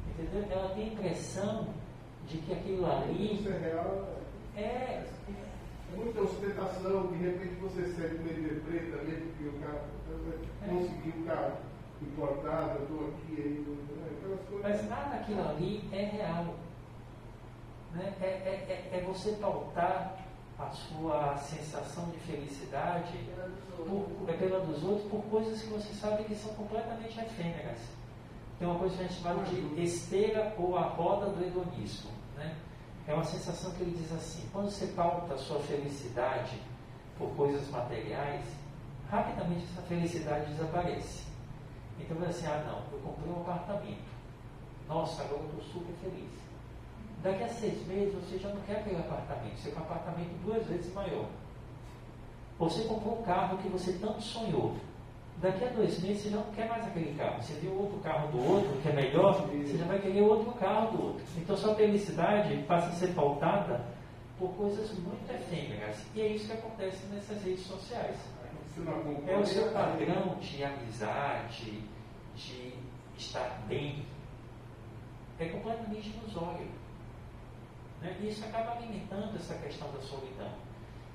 Speaker 1: Entendeu? Ela tem a impressão de que aquilo ali
Speaker 3: isso é real. É muita ostentação, de repente você sente meio deprê também, porque o cara conseguiu um carro importado, eu estou aqui ainda.
Speaker 1: Mas nada daquilo ali é real. Né? É você pautar a sua sensação de felicidade pela dos outros por coisas que você sabe que são completamente efêmeras. Tem uma coisa que a gente chama de esteira ou a roda do hedonismo, né? É uma sensação que ele diz assim, quando você pauta a sua felicidade por coisas materiais, rapidamente essa felicidade desaparece. Então é assim, não, eu comprei um apartamento, nossa, agora eu estou super feliz. Daqui a 6 meses você já não quer aquele apartamento, você quer um apartamento 2 vezes maior. Você comprou um carro que você tanto sonhou. Daqui a 2 meses você já não quer mais aquele carro. Você viu outro carro do outro que é melhor, você já vai querer outro carro do outro. Então sua felicidade passa a ser pautada por coisas muito efêmeras. E é isso que acontece nessas redes sociais. É o seu padrão de amizade, de estar bem. É completamente ilusório. Né? E isso acaba alimentando essa questão da solidão.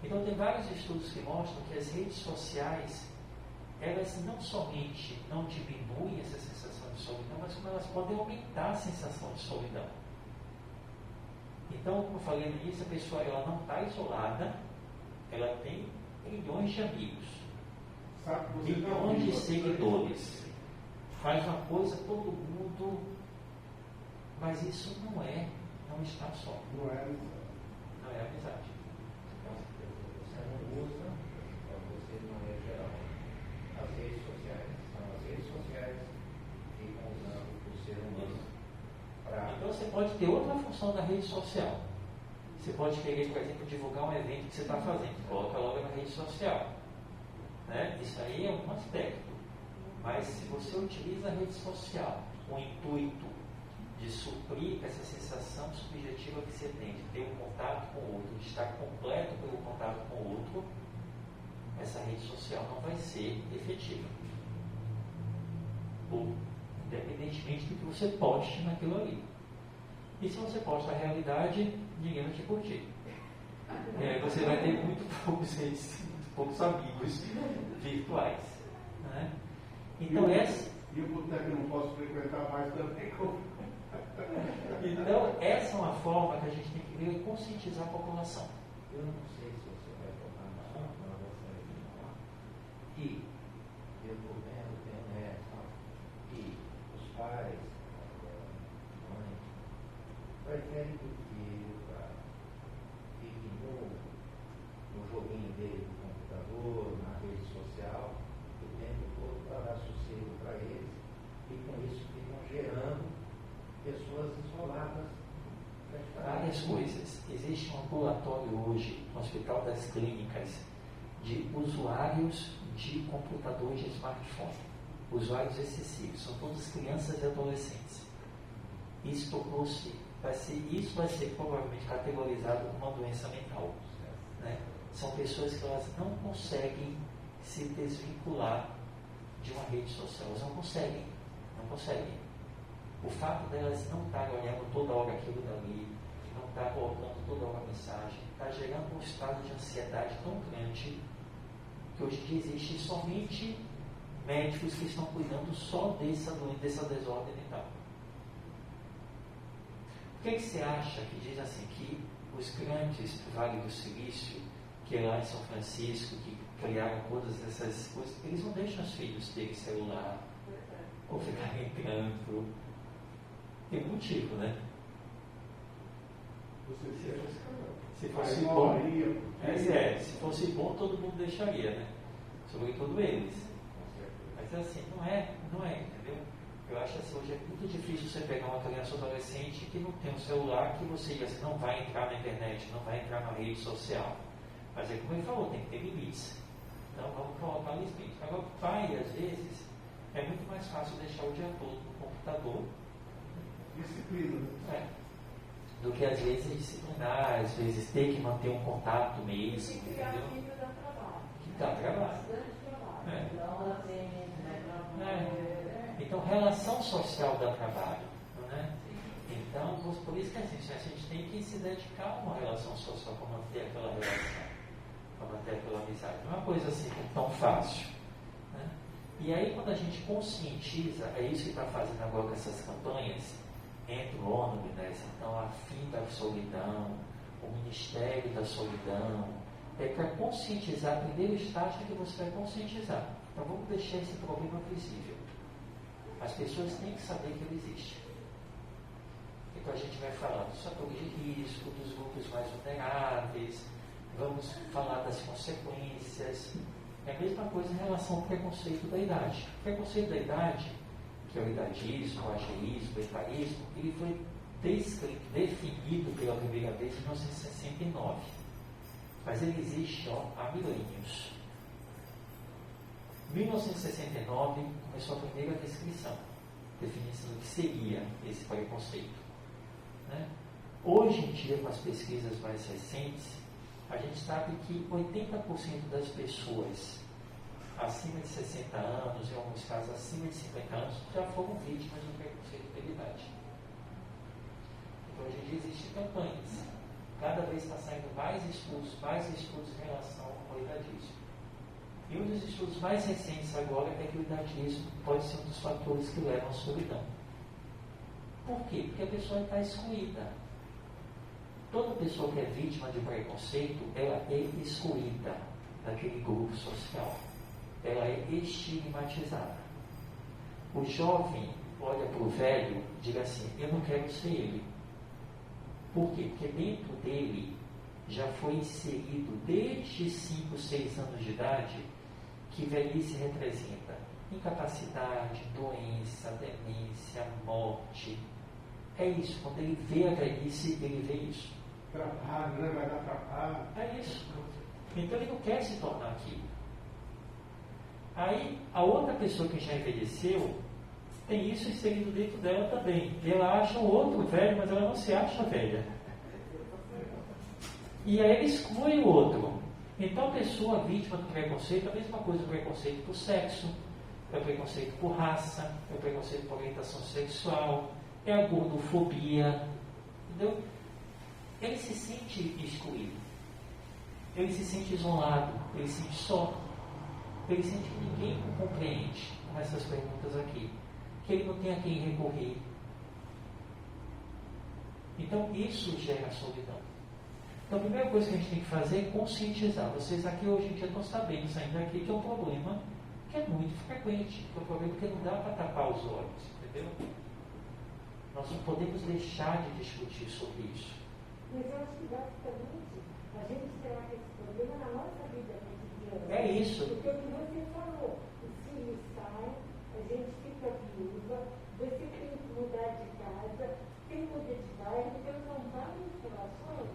Speaker 1: Então tem vários estudos que mostram que as redes sociais, elas não somente não diminuem essa sensação de solidão, mas como elas podem aumentar a sensação de solidão. Então, como eu falei no início, a pessoa ela não está isolada, ela tem milhões de amigos, milhões de seguidores, faz uma coisa todo mundo, mas isso não está só.
Speaker 3: Não é amizade.
Speaker 1: Não é amizade.
Speaker 2: Você não usa para você de maneira geral. As redes sociais são as redes sociais que ficam usando o ser humano para.
Speaker 1: Então você pode ter outra função da rede social. Você pode querer, por exemplo, divulgar um evento que você está fazendo, coloca logo na rede social. Né? Isso aí é um aspecto. Mas se você utiliza a rede social com o intuito de suprir essa sensação subjetiva que você tem, de ter um contato com o outro, de estar completo pelo contato com o outro, essa rede social não vai ser efetiva. Independentemente do que você poste naquilo ali. E se você posta a realidade, ninguém vai te curtir. Você vai ter muito poucos amigos virtuais. Né? Então
Speaker 3: E o boteco que eu não posso frequentar mais também.
Speaker 1: Então, essa é uma forma que a gente tem que ver e conscientizar a população.
Speaker 2: Eu não sei se você vai tocar na assunto, mas você vai falar. E eu estou vendo que os pais, mães, preferem que o filho para
Speaker 1: rodas clínicas de usuários de computador e de smartphone. Usuários excessivos, são todas crianças e adolescentes. Isso vai ser provavelmente categorizado como uma doença mental. Né? São pessoas que elas não conseguem se desvincular de uma rede social. Elas não conseguem. O fato delas não estarem olhando toda hora aquilo dali, não estar voltando toda hora a mensagem, está gerando um estado de ansiedade tão grande que hoje em dia existe somente médicos que estão cuidando só dessa desordem mental. Por que você acha que diz assim que os grandes do Vale do Silício, que é lá em São Francisco, que criaram todas essas coisas, eles não deixam os filhos terem celular ou ficarem entrando? Tem um motivo, né? Se fosse bom, se fosse bom, todo mundo deixaria, né? Sobretudo eles. Mas assim, não é, entendeu? Eu acho assim, hoje é muito difícil você pegar uma criança ou adolescente que não tem um celular, que você assim, não vai entrar na internet, não vai entrar na rede social. Mas é como ele falou, tem que ter limites. Então vamos colocar limites. Agora, o pai, às vezes, é muito mais fácil deixar o dia todo no computador.
Speaker 3: Disciplina.
Speaker 1: Do que às vezes disciplinar, às vezes ter que manter um contato mesmo.
Speaker 4: Que criar filho dá trabalho.
Speaker 1: Que dá trabalho.
Speaker 4: Bastante trabalho.
Speaker 1: Então, relação social dá trabalho. Né? Então, por isso que assim, a gente tem que se dedicar a uma relação social para manter aquela relação, para manter aquela amizade. Não é uma coisa assim tão fácil. Né? E aí, quando a gente conscientiza, é isso que está fazendo agora com essas campanhas, entre o ONU, né? Então, a Fim da Solidão, o Ministério da Solidão, é para conscientizar. O primeiro estágio é que você vai conscientizar. Então, vamos deixar esse problema visível. As pessoas têm que saber que ele existe. Então, a gente vai falar dos fatores de risco, dos grupos mais vulneráveis, vamos falar das consequências. É a mesma coisa em relação ao preconceito da idade. O preconceito da idade, que é o idadismo, o ageísmo, o etarismo, ele foi definido pela primeira vez em 1969. Mas ele existe há milênios. Em 1969 começou a primeira definição do que seria esse preconceito. Né? Hoje em dia, com as pesquisas mais recentes, a gente sabe que 80% das pessoas acima de 60 anos, em alguns casos acima de 50 anos, já foram vítimas do preconceito pela idade. Então, hoje em dia existem campanhas. Cada vez está saindo mais estudos em relação ao idadismo. E um dos estudos mais recentes agora é que o idadismo pode ser um dos fatores que levam à solidão. Por quê? Porque a pessoa está excluída. Toda pessoa que é vítima de preconceito, ela é excluída daquele grupo social. Ela é estigmatizada. O jovem olha para o velho e diz assim, eu não quero ser ele. Por quê? Porque dentro dele já foi inserido desde 5, 6 anos de idade que velhice representa incapacidade, doença, demência, morte. É isso, quando ele vê a velhice, ele vê isso.
Speaker 3: Trabalho, né? Vai dar trabalho.
Speaker 1: É isso. Então ele não quer se tornar aquilo. Aí a outra pessoa que já envelheceu tem isso inserido dentro dela também. E ela acha o outro velho, mas ela não se acha velha. E aí ele exclui o outro. Então a pessoa vítima do preconceito é a mesma coisa, o preconceito por sexo, é o preconceito por raça, é o preconceito por orientação sexual, é a gordofobia. Entendeu? Ele se sente excluído. Ele se sente isolado, ele se sente só. Ele sente que ninguém o compreende com essas perguntas aqui. Que ele não tem a quem recorrer. Então isso gera solidão. Então a primeira coisa que a gente tem que fazer é conscientizar. Vocês aqui hoje em dia estão sabendo, saindo daqui, que é um problema que é muito frequente. Que é um problema que não dá para tapar os olhos. Entendeu? Nós não podemos deixar de discutir sobre isso.
Speaker 4: Mas eu acho que basicamente a gente trata esse problema na nossa vida cotidiana.
Speaker 1: É isso.
Speaker 4: Porque o que você falou, os filhos saem, a gente fica viúva, você tem que mudar de casa, tem que mudar de bairro, então são várias relações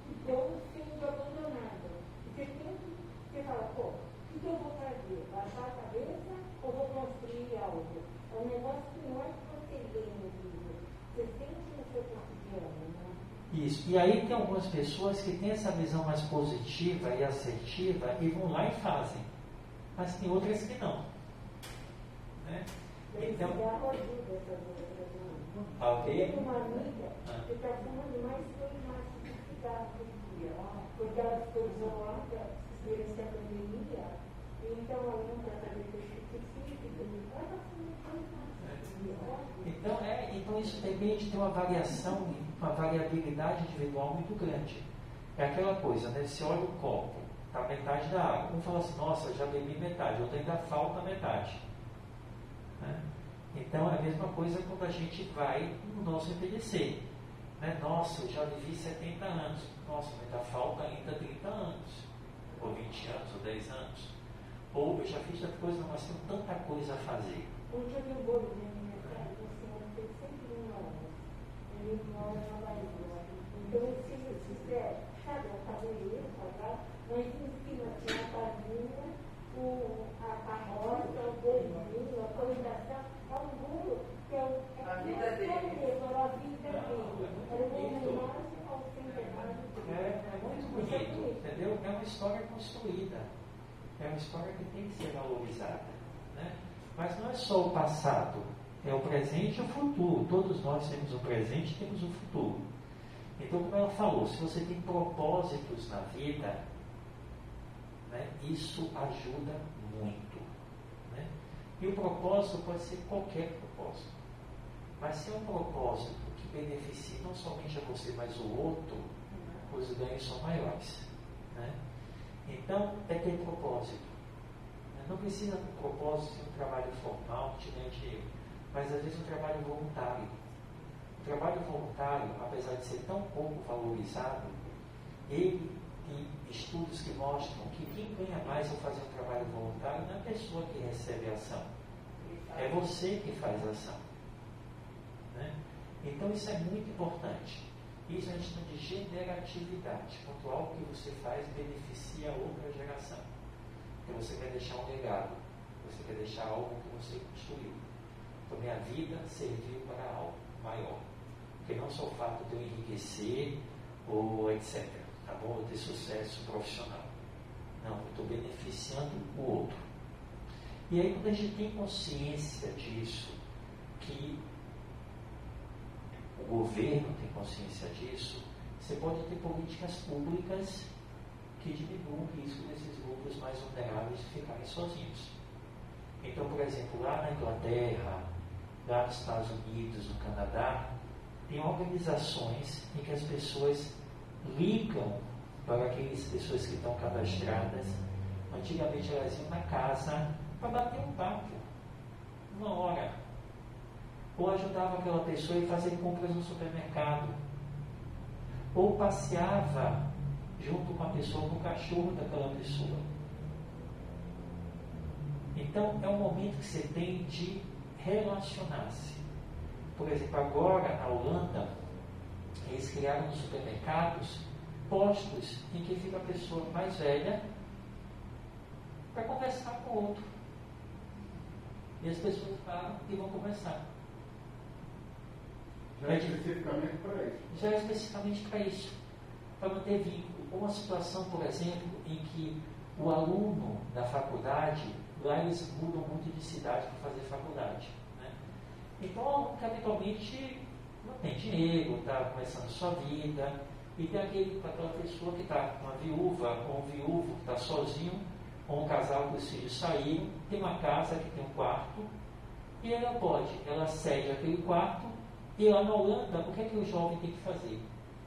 Speaker 4: que estão sendo abandonadas. fala, pô, o que eu vou fazer? Baixar a cabeça ou vou construir algo? É um negócio que não é que você lê no livro, você sente no seu cotidiano, né?
Speaker 1: Isso. E aí tem algumas pessoas que têm essa visão mais positiva e assertiva e vão lá e fazem. Mas tem outras que não. Né? Então, alguém?
Speaker 4: Tem uma amiga que está fumando mais de 2 maços de cigarro por dia, porque ela descobriu lá durante a pandemia, então ela não está fazendo exercício físico, ela está fumando 2 maços por dia.
Speaker 1: Então isso depende de uma variação, uma variabilidade individual muito grande. É aquela coisa, né? Você olha o copo, está metade da água. Um fala assim, nossa, já bebi metade, outro ainda falta metade. Né? Então é a mesma coisa quando a gente vai no nosso envelhecer. Né? Nossa, eu já vivi 70 anos. Nossa, ainda falta ainda 30 anos. Ou 20 anos, ou 10 anos. Ou eu já fiz tanta coisa, mas tenho tanta coisa a fazer.
Speaker 4: Ontem eu vi um bolo de aniversário, o senhor fez 101 anos. Ele mora na Bahia. Então eu fizer, sabe, a tabuleira, mas em cima tinha a casinha, a roça, o bolinho, a coração, é um bolo que é
Speaker 5: a vida dele.
Speaker 4: A vida dele. Era uma homenagem ao centenário dele.
Speaker 1: É muito bonito, entendeu? É uma história construída. É uma história que tem que ser valorizada. Né? Mas não é só o passado, é o presente e o futuro. Todos nós temos o presente e temos o futuro. Então, como ela falou, se você tem propósitos na vida, né, isso ajuda muito. Né? E o propósito pode ser qualquer propósito. Mas se é um propósito que beneficie não somente a você, mas o outro, os ganhos são maiores. Né? Então, é ter propósito. Não precisa de um propósito de um trabalho formal que te ganhe dinheiro, mas às vezes um trabalho voluntário. O trabalho voluntário, apesar de ser tão pouco valorizado, ele tem estudos que mostram que quem ganha mais ao fazer um trabalho voluntário não é a pessoa que recebe a ação, é você que faz a ação. Né? Então isso é muito importante. Isso a gente chama de generatividade, quando algo que você faz beneficia a outra geração. Então você quer deixar um legado, você quer deixar algo que você construiu. Então minha vida serviu para algo maior. Porque não só o fato de eu enriquecer ou etc. Tá bom? Eu ter sucesso profissional. Não, eu estou beneficiando o outro. E aí quando a gente tem consciência disso, que o governo tem consciência disso, você pode ter políticas públicas que diminuam o risco desses grupos mais vulneráveis de ficarem sozinhos. Então, por exemplo, lá na Inglaterra, lá nos Estados Unidos, no Canadá, tem organizações em que as pessoas ligam para aquelas pessoas que estão cadastradas. Antigamente elas iam na casa para bater um papo, 1 hora. Ou ajudava aquela pessoa a fazer compras no supermercado. Ou passeava junto com a pessoa, com o cachorro daquela pessoa. Então, é um momento que você tem de relacionar-se. Por exemplo, agora na Holanda, eles criaram nos supermercados postos em que fica a pessoa mais velha para conversar com o outro. E as pessoas param e vão conversar.
Speaker 3: Já é especificamente para isso.
Speaker 1: Já é especificamente para isso. Para manter vínculo. Uma situação, por exemplo, em que o aluno da faculdade, lá eles mudam muito de cidade para fazer faculdade. Né? Então, o aluno que habitualmente não tem dinheiro, está começando sua vida, e tem aquela pessoa que está uma viúva, ou um viúvo que está sozinho, ou um casal que os filhos saíram, tem uma casa que tem um quarto, e ela cede aquele quarto, e lá na Holanda, o que é que o jovem tem que fazer?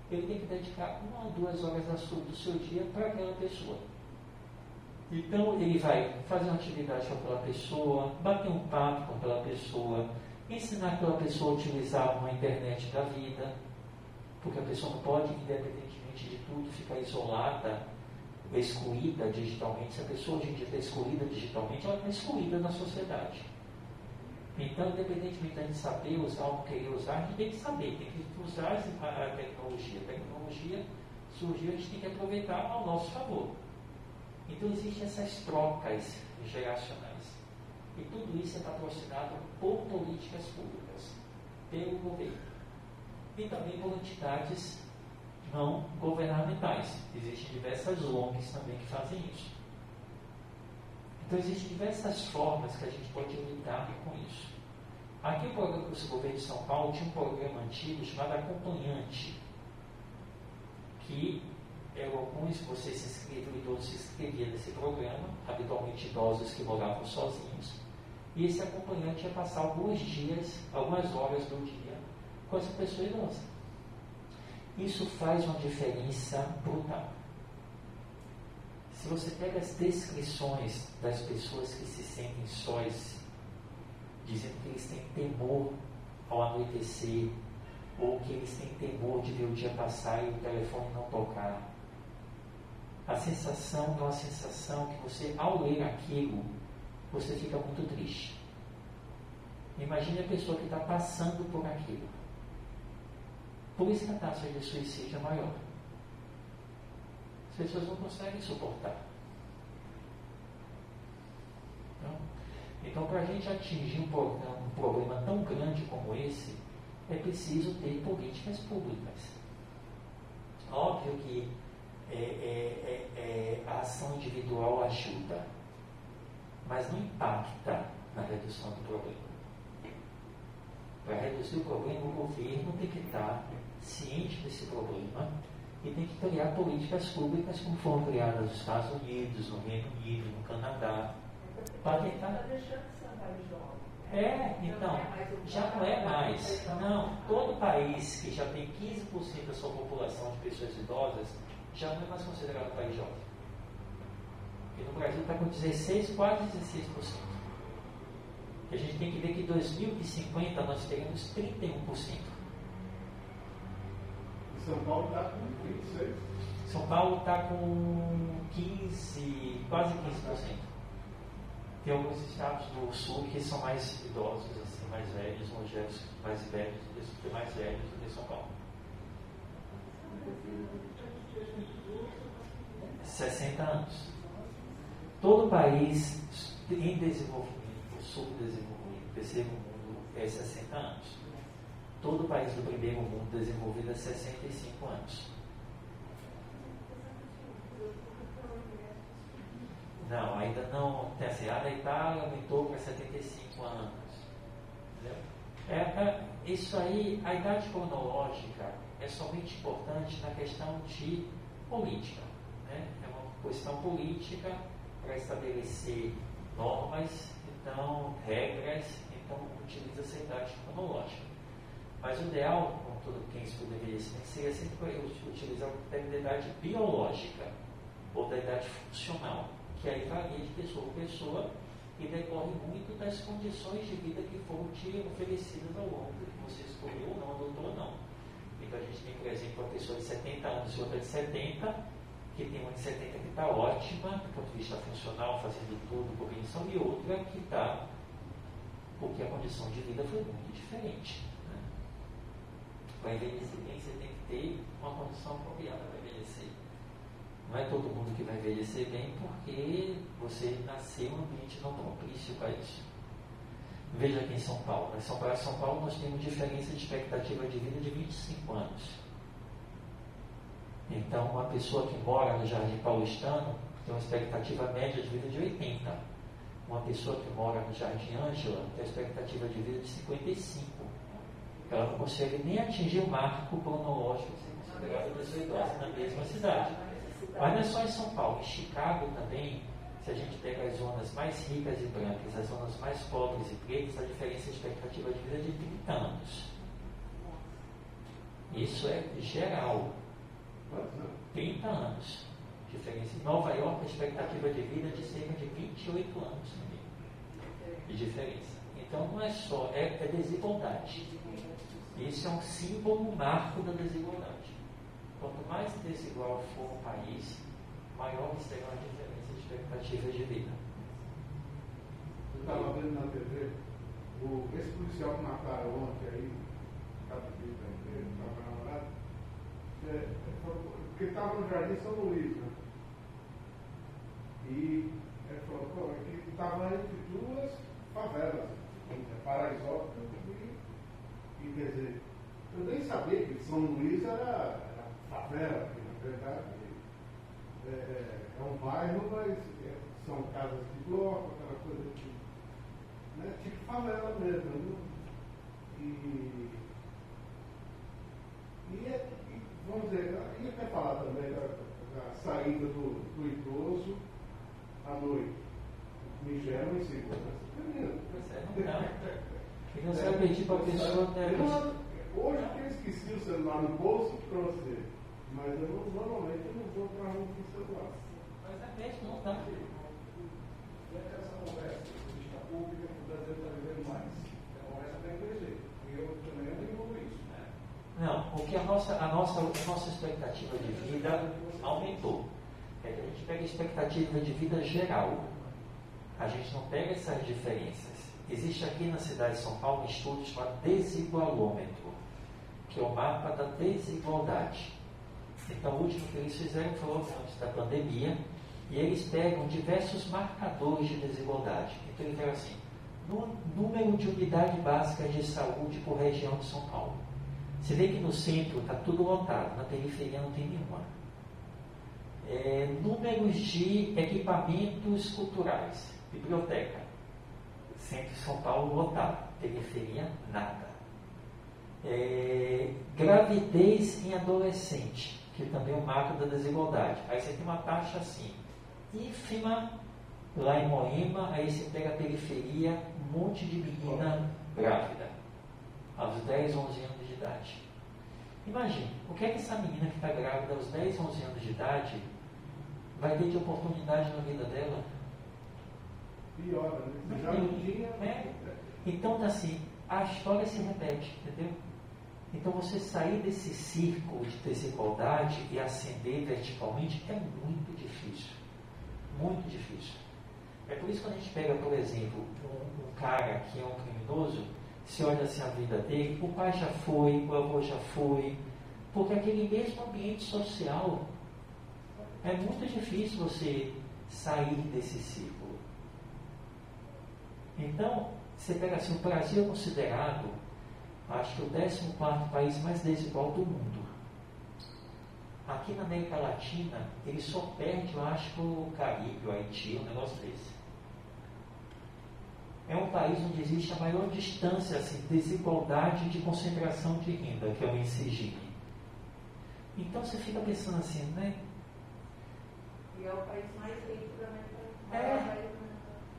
Speaker 1: Ele tem que dedicar 1 ou 2 horas do seu dia para aquela pessoa. Então, ele vai fazer uma atividade com aquela pessoa, bater um papo com aquela pessoa, ensinar aquela pessoa a utilizar uma internet da vida, porque a pessoa não pode, independentemente de tudo, ficar isolada, excluída digitalmente. Se a pessoa hoje em dia está excluída digitalmente, ela está excluída da sociedade. Então, independentemente da gente saber usar ou não querer usar, a gente tem que saber, tem que usar a tecnologia. A tecnologia surgiu, a gente tem que aproveitar ao nosso favor. Então existem essas trocas geracionais. E tudo isso é patrocinado por políticas públicas, pelo governo. E também por entidades não governamentais. Existem diversas ONGs também que fazem isso. Então existem diversas formas que a gente pode lidar com isso. Aqui o governo de São Paulo tinha um programa antigo chamado Acompanhante, que alguns de vocês se inscreviam e todos se inscreviam nesse programa, habitualmente idosos que moravam sozinhos, e esse acompanhante ia passar alguns dias, algumas horas do dia com essa pessoa idosa. Isso faz uma diferença brutal. Se você pega as descrições das pessoas que se sentem sós, dizendo que eles têm temor ao anoitecer, ou que eles têm temor de ver o dia passar e o telefone não tocar, a sensação é uma sensação que você, ao ler aquilo, você fica muito triste. Imagine a pessoa que está passando por aquilo. Por isso que a taxa de suicídio é maior. As pessoas não conseguem suportar. Então para a gente atingir um problema tão grande como esse, é preciso ter políticas públicas. Óbvio que a ação individual ajuda, mas não impacta na redução do problema. Para reduzir o problema, o governo tem que estar ciente desse problema e tem que criar políticas públicas como foram criadas nos Estados Unidos, no Reino Unido, no Canadá, para tentar... Então, já não é mais. Não, todo país que já tem 15% da sua população de pessoas idosas já não é mais considerado país jovem. E no Brasil está com 16, quase 16%. A gente tem que ver que em 2050 nós teremos 31%.
Speaker 3: E São Paulo está com 26%.
Speaker 1: São Paulo está com 15, quase 15%. Tem alguns estados do sul que são mais idosos, assim, mais velhos, mais velhos, mais velhos do que São Paulo. 60 anos. Todo país em desenvolvimento, subdesenvolvido, terceiro mundo, é 60 anos. Todo país do primeiro mundo desenvolvido é 65 anos. Não, ainda não. Assim, a da Itália aumentou para 75 anos. Isso aí, a idade cronológica é somente importante na questão de política. Né? É uma questão política para estabelecer normas, então, regras, então utiliza essa idade cronológica. Mas o ideal, como todo quem estuda envelhecimento, seria sempre utilizar o termo da idade biológica ou da idade funcional, que aí varia de pessoa a pessoa e decorre muito das condições de vida que foram te oferecidas ao longo, que você escolheu ou não, adotou ou não. Então a gente tem, por exemplo, uma pessoa de 70 anos e outra de 70, que tem uma de 70 que está ótima, do ponto de vista funcional, fazendo tudo, cognição, e outra que está, porque a condição de vida foi muito diferente. Né? Para envelhecer bem, você tem que ter uma condição apropriada para envelhecer. Não é todo mundo que vai envelhecer bem porque você nasceu em um ambiente não propício para isso. Veja aqui em São Paulo. Em São Paulo nós temos diferença de expectativa de vida de 25 anos. Então, uma pessoa que mora no Jardim Paulistano tem uma expectativa média de vida de 80. Uma pessoa que mora no Jardim Ângela tem uma expectativa de vida de 55. Ela não consegue nem atingir o marco cronológico de ser considerada pessoa idosa na mesma cidade. Mas não é só em São Paulo, em Chicago também, se a gente pega as zonas mais ricas e brancas, as zonas mais pobres e pretas, a diferença de expectativa de vida é de 30 anos. Isso é geral. 30 anos. Diferença. Em Nova York, a expectativa de vida é de cerca de 28 anos também. De diferença. Então não é só, é desigualdade. Isso é um símbolo, um marco da desigualdade. Quanto mais desigual for o país, maior será a diferença de expectativas de vida.
Speaker 3: Eu estava vendo na TV, esse policial que mataram ontem aí, estava namorado, porque estava no Jardim São Luís, né? E ele falou, pô, ele estava entre duas favelas, Paraisópolis e quer dizer, eu nem sabia que São Luís era favela, porque na verdade é um bairro, mas são casas de bloco, aquela coisa de, né, tipo favela mesmo, viu? Vamos dizer, eu quero falar também da saída do idoso à noite. Me gera uma insegurança tremenda.
Speaker 1: Ele não sabe pedir para a pessoa.
Speaker 3: Hoje eu esqueci o celular no bolso para você, mas normalmente eu não vou para rua com o celular.
Speaker 1: Mas é mesmo, não dá.
Speaker 3: E essa conversa, a política pública, o Brasil está vivendo mais. A conversa tem que crescer. E eu também desenvolvo isso.
Speaker 1: Não, porque a nossa expectativa de vida aumentou. A gente pega a expectativa de vida geral. A gente não pega essas diferenças. Existe aqui na cidade de São Paulo um estudo chamado desigualômetro, que é o mapa da desigualdade. Então, o último que eles fizeram foi antes da pandemia, e eles pegam diversos marcadores de desigualdade. Então, eles pegam assim, número de unidade básica de saúde por região de São Paulo. Você vê que no centro está tudo lotado, na periferia não tem nenhuma. Números de equipamentos culturais, biblioteca. Centro de São Paulo lotado, periferia nada. Gravidez em adolescente, que também é um marco da desigualdade. Aí você tem uma taxa assim, ínfima lá em Moema, aí você pega a periferia, um monte de menina grávida, aos 10, 11 anos de idade. Imagine, o que é que essa menina que está grávida aos 10, 11 anos de idade vai ter de oportunidade na vida dela?
Speaker 3: Pior, né? Já não tinha.
Speaker 1: Então, assim, a história se repete, entendeu? Então, você sair desse círculo de desigualdade e ascender verticalmente é muito difícil. Muito difícil. É por isso que quando a gente pega, por exemplo, um cara que é um criminoso, se olha assim a vida dele, o pai já foi, o avô já foi, porque aquele mesmo ambiente social é muito difícil você sair desse círculo. Então, você pega assim, o Brasil é considerado, acho que o 14º país mais desigual do mundo. Aqui na América Latina, ele só perde, eu acho, que o Caribe, o Haiti, um negócio desse. É um país onde existe a maior distância, assim, desigualdade de concentração de renda, que é o índice Gini. Então você fica pensando assim, né?
Speaker 4: E é o país mais rico da América Latina.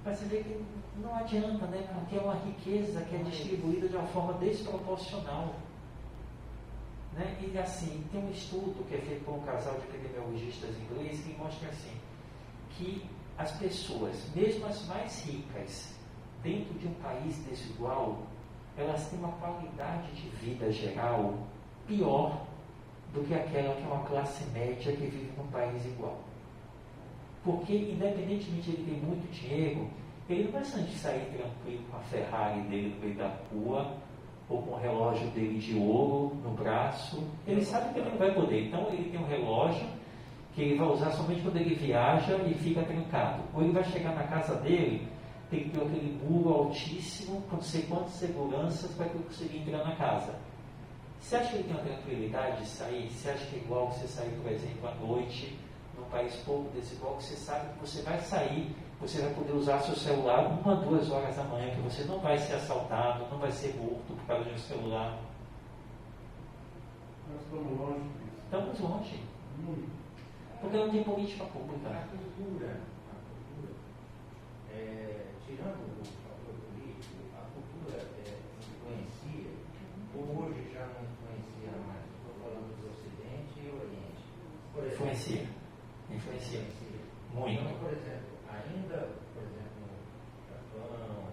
Speaker 1: Para você ver que não adianta, né? Porque é uma riqueza que é distribuída de uma forma desproporcional. Né? E assim, tem um estudo que é feito por um casal de epidemiologistas ingleses que mostra assim, que as pessoas, mesmo as mais ricas, dentro de um país desigual, elas têm uma qualidade de vida geral pior do que aquela que é uma classe média que vive num país igual. Porque, independentemente de ele ter muito dinheiro, ele não vai sair tranquilo com a Ferrari dele no meio da rua, ou com o relógio dele de ouro no braço. Ele sabe que ele não vai poder. Então, ele tem um relógio que ele vai usar somente quando ele viaja e fica trancado. Ou ele vai chegar na casa dele, tem que ter aquele muro altíssimo, com não sei quantas seguranças para que ele consiga entrar na casa. Você acha que ele tem uma tranquilidade de sair? Você acha que é igual você sair, por exemplo, à noite, num país pouco desigual, que você sabe que você vai sair, você vai poder usar seu celular 1 a 2 horas da manhã, que você não vai ser assaltado, não vai ser morto por causa de um celular?
Speaker 3: Nós estamos longe disso.
Speaker 1: Estamos longe. Porque não tem política pública.
Speaker 2: A cultura, tirando o fator político, a cultura influencia, ou hoje já não influencia mais? Estou falando do Ocidente e Oriente. Por exemplo, influencia. Muito. Então, por exemplo, ainda, no Japão,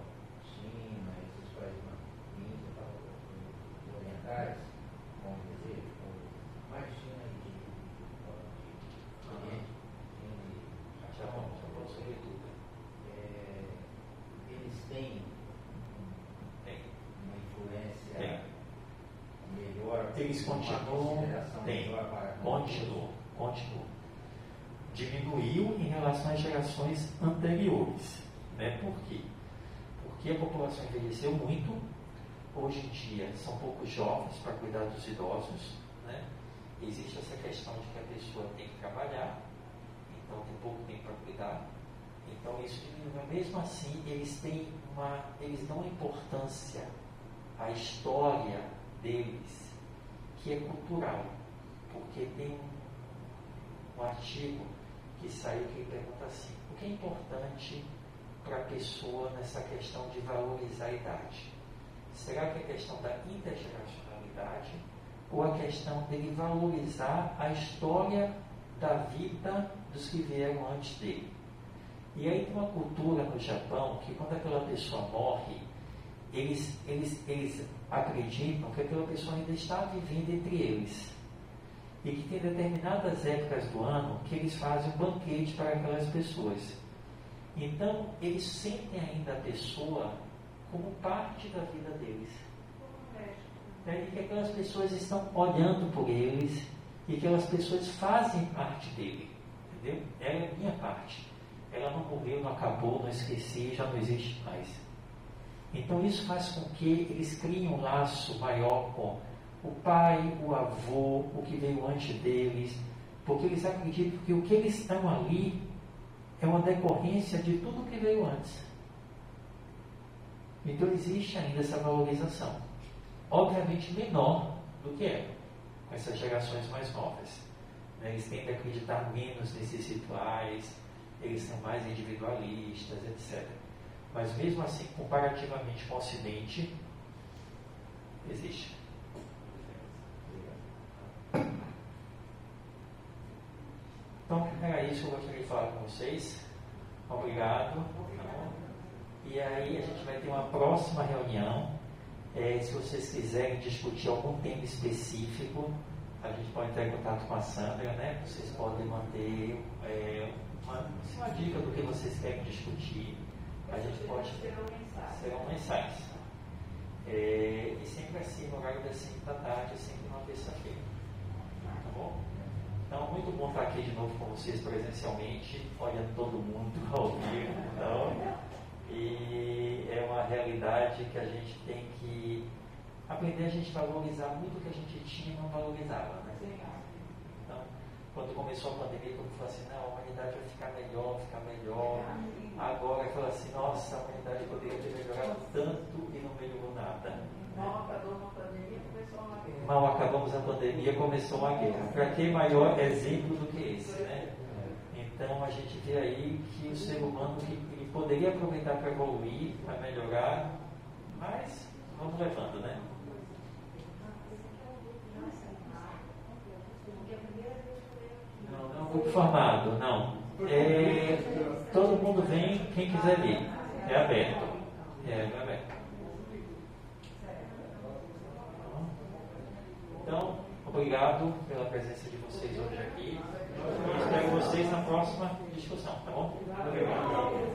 Speaker 2: China, esses países orientais, vamos dizer, mais China e Oriente,
Speaker 1: Japão, sobretudo.
Speaker 2: Eles têm uma influência melhor,
Speaker 1: Eles continuam,
Speaker 2: continuam.
Speaker 1: diminuiu em relação às gerações anteriores. Né? Por quê? Porque a população envelheceu muito. Hoje em dia são poucos jovens para cuidar dos idosos. Né? Existe essa questão de que a pessoa tem que trabalhar, então tem pouco tempo para cuidar. Então isso diminui. Mesmo assim, eles dão importância à história deles, que é cultural. Porque tem um artigo que saiu que pergunta assim: o que é importante para a pessoa nessa questão de valorizar a idade? Será que é a questão da intergeracionalidade ou a questão dele valorizar a história da vida dos que vieram antes dele? E aí tem uma cultura no Japão que quando aquela pessoa morre, eles acreditam que aquela pessoa ainda está vivendo entre eles. E que tem determinadas épocas do ano que eles fazem um banquete para aquelas pessoas. Então, eles sentem ainda a pessoa como parte da vida deles. E que aquelas pessoas estão olhando por eles e que aquelas pessoas fazem parte dele. Entendeu? Ela é minha parte. Ela não morreu, não acabou, não esqueci, já não existe mais. Então, isso faz com que eles criem um laço maior com o pai, o avô, o que veio antes deles, porque eles acreditam que o que eles estão ali é uma decorrência de tudo que veio antes. Então existe ainda essa valorização, obviamente menor do que é com essas gerações mais novas. Eles tendem a acreditar menos nesses rituais, eles são mais individualistas, etc. Mas mesmo assim, comparativamente com o Ocidente, existe. Então, era isso que eu gostaria de falar com vocês. Obrigado. E aí a gente vai ter uma próxima reunião. Se vocês quiserem discutir algum tema específico, a gente pode entrar em contato com a Sandra, né? Vocês podem manter uma dica do que vocês querem discutir. A gente pode... Serão mensagens. E sempre assim, no horário das 5 da tarde, sempre numa terça-feira. Tá bom? Então, muito bom estar aqui de novo com vocês presencialmente, olhando todo mundo ao vivo. Então, e é uma realidade que a gente tem que aprender a gente valorizar muito o que a gente tinha e não valorizava. Né? Então, quando começou a pandemia, todo mundo falou assim: não, a humanidade vai ficar melhor. Agora fala assim: nossa, a humanidade poderia ter melhorado tanto e não melhorou nada. Mal acabamos a pandemia, começou uma guerra. Para que maior exemplo do que esse, né? Então a gente vê aí que o ser humano ele poderia aproveitar para evoluir, para melhorar, mas vamos levando, né? Não é um grupo formado, não. Todo mundo vem, quem quiser vir. É aberto. É aberto. Então, obrigado pela presença de vocês hoje aqui. E espero vocês na próxima discussão, tá bom? Obrigado.